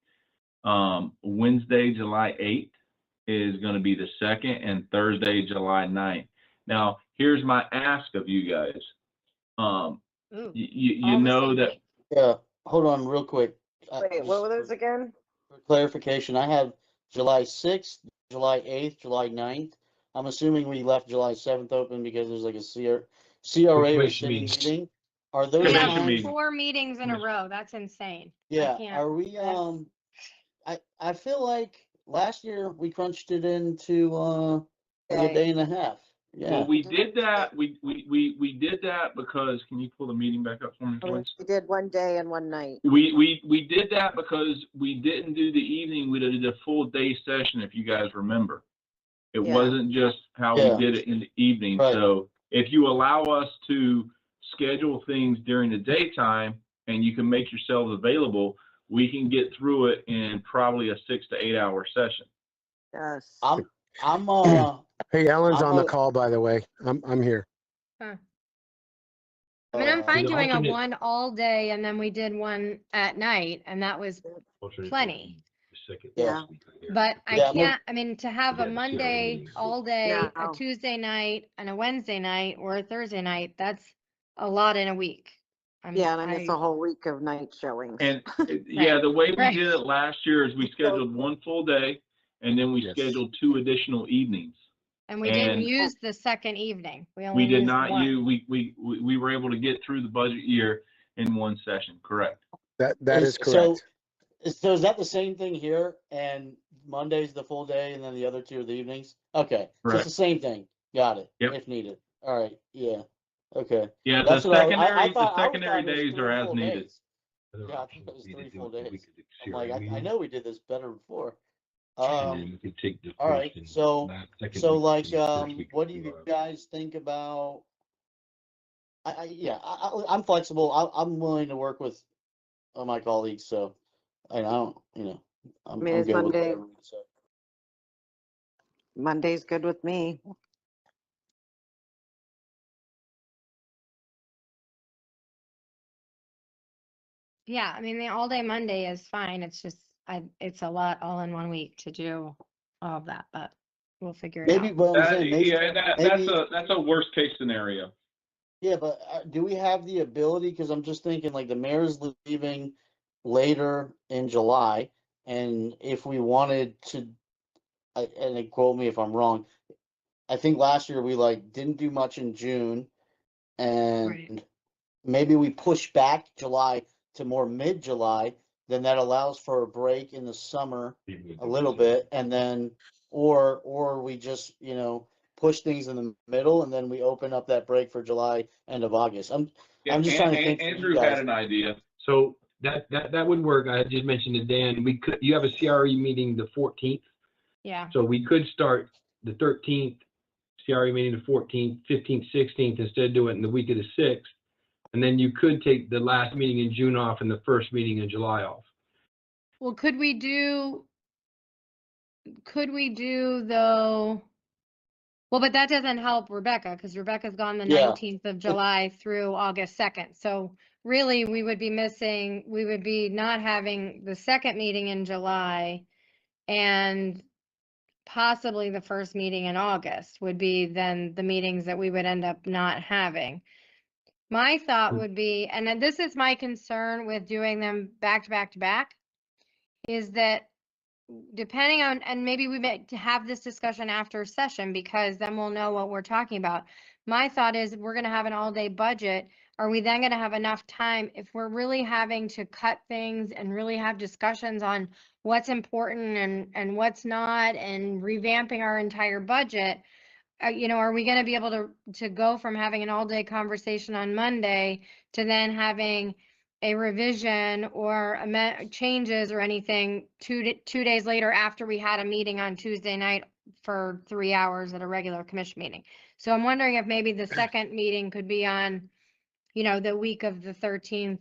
Wednesday, July 8th is going to be the second, and Thursday, July 9th. Now, here's my ask of you guys. You know that. Yeah, hold on real quick. Wait, what were those again? For clarification, I have July 6th, July 8th, July 9th. I'm assuming we left July 7th open because there's like a CRA or Commission city meeting. meeting. Are those We Commission have times? meeting. 4 meetings in a row. That's insane. Yeah, can't- are we I feel like last year we crunched it into like a day and a half. Yeah. Well, we did that. We did that because, can you pull the meeting back up for me, please? We did one day and one night. We did that because we didn't do the evening. We did a full day session, if you guys remember. It Yeah. wasn't just how Yeah. we did it in the evening. Right. So if you allow us to schedule things during the daytime and you can make yourselves available, we can get through it in probably a 6 to 8 hour session. Yes. I'm Hey, Ellen's I'm on the a- call, by the way. I'm here. I mean, I'm fine The doing a alternate- one all day and then we did one at night and that was plenty. Yeah. But I Yeah, can't, I mean, to have a Yeah, the CRA Monday meetings. all day, a No. Tuesday night and a Wednesday night or a Thursday night, that's a lot in a week. Yeah, and it's a whole week of night showings. And yeah, the way we Right. did it last year is we scheduled one full day and then we Yes. scheduled 2 additional evenings. And we didn't and- use the second evening. We only We did used not one. use, we were able to get through the budget year in one session, correct? That is correct. So is that the same thing here? And Monday's the full day, and then the other 2 are the evenings. Okay, so it's Correct. the same thing. Got it. Yep. If needed. All right. Yeah. Okay. Yeah, the That's what I secondary, thought- I the always secondary thought it was days 3 are as full needed. days. Yeah, I thought it was 3 full days. I'm like, I know we did this better before. And then we could take the all right, first and so- second So week like, and the first week what of do you July. guys think about? I'm flexible. I'm willing to work with my colleagues. So, and I don't, I'm mean, it's good with Monday. whatever you say. Monday's good with me. Yeah, I mean, the all day Monday is fine. It's just, it's a lot all in one week to do all of that, but we'll figure it Maybe, out. but I'm saying maybe. maybe- That's a worst case scenario. Yeah, but do we have the ability? Because I'm just thinking, like, the mayor's leaving later in July, and if we wanted to, and they quote me if I'm wrong, I think last year we didn't do much in June, and Right. maybe we push back July to more mid-July. Then that allows for a break in the summer a little bit, and then or we just push things in the middle, and then we open up that break for July, end of August. I'm just trying to think. for you Andrew guys. had an idea. So that would work. I just mentioned to Dan, you have a CRE meeting the 14th. Yeah, So we could start the 13th, CRE meeting the 14th, 15th, 16th, instead of doing it in the week of the 6th. And then you could take the last meeting in June off and the first meeting in July off. well, could we do though? Well, but that doesn't help Rebecca because Rebecca's gone the Yeah. 19th of July through August 2nd. So really, we would be not having the second meeting in July and possibly the first meeting in August would be then the meetings that we would end up not having. My thought would be, and then this is my concern with doing them back to back to back, is that depending on, and maybe we may have this discussion after session because then we'll know what we're talking about. My thought is if we're going to have an all-day budget, are we then going to have enough time if we're really having to cut things and really have discussions on what's important and what's not and revamping our entire budget? Are we going to be able to go from having an all-day conversation on Monday to then having a revision or changes or anything 2 days later after we had a meeting on Tuesday night for 3 hours at a regular commission meeting? So I'm wondering if maybe the second meeting could be on, the week of the 13th,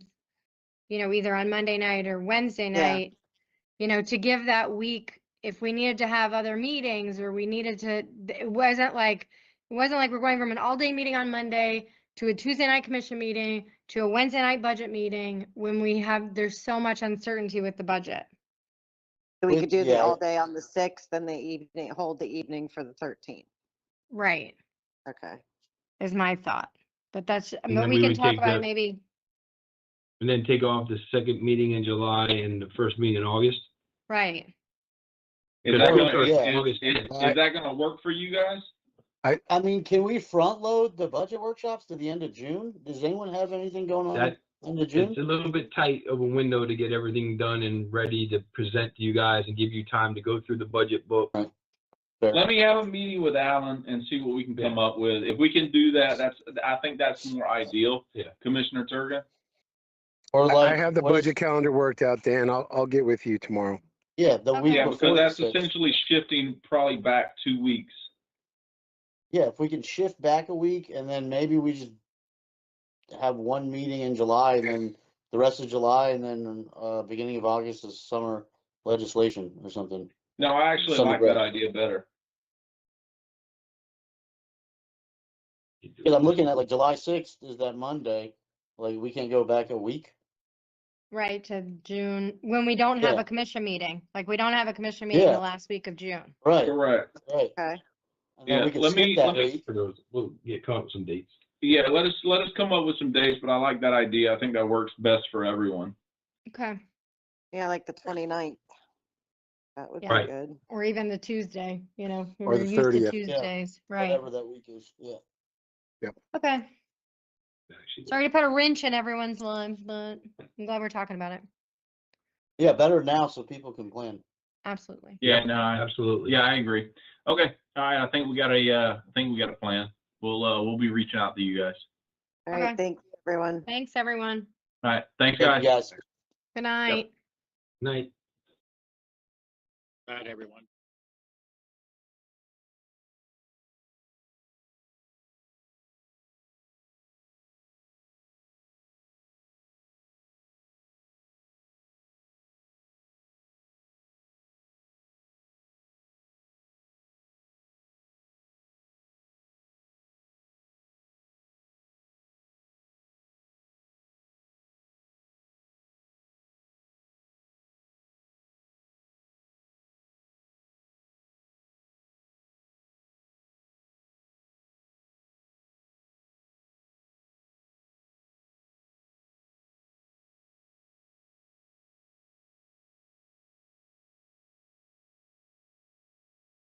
either on Monday night or Wednesday Yeah. night, to give that week if we needed to have other meetings or we needed to, it wasn't like we're going from an all-day meeting on Monday to a Tuesday night commission meeting to a Wednesday night budget meeting when there's so much uncertainty with the budget. So we could do the Yeah. all day on the 6th and the evening, hold the evening for the 13th. Right, Okay. is my thought. But then we we can would talk take about it the- maybe. And then take off the second meeting in July and the first meeting in August. Right. Is that gonna, Yeah. is that gonna work for you guys? I mean, can we front load the budget workshops to the end of June? Does anyone have anything going on That end of June? It's a little bit tight of a window to get everything done and ready to present to you guys and give you time to go through the budget book. Right. Let me have a meeting with Alan and see what we can come up with. If we can do that, I think that's more ideal. Yeah. Commissioner Turga? Or I like, have the what is- budget calendar worked out, Dan. I'll get with you tomorrow. Yeah, the Okay. week Yeah, before because the that's 6th. essentially shifting probably back 2 weeks. Yeah, if we can shift back a week and then maybe we just have one meeting in July and then the rest of July and then beginning of August is summer legislation or something. No, I actually Summer like that break. idea better. Because I'm looking at like July 6th is that Monday. Like we can't go back a week. Right, to June, when we don't have Yeah. a commission meeting, like we don't have a commission meeting Yeah. the last week of June. Right. Correct. Right. Okay. And then Yeah, we can let skip me- that let me- week. For those, we'll get come up with some dates. Yeah, let us come up with some dates, but I like that idea. I think that works best for everyone. Okay, Yeah, like the 29th. That would be Right. good. or even the Tuesday, Or we're the used to 30th. Tuesdays, right? Whatever that week is. Yeah. Okay, Actually, sorry to put a wrench in everyone's lives, but I'm glad we're talking about it. Yeah, better now so people can plan. Absolutely. Yeah, no, absolutely. yeah, I agree. Okay, all right. I think we got a plan. We'll be reaching out to you guys. All right, Okay. thank you, everyone. Thanks, everyone. All right, thanks, Thank you guys. guys. Good night. Night. Night, everyone.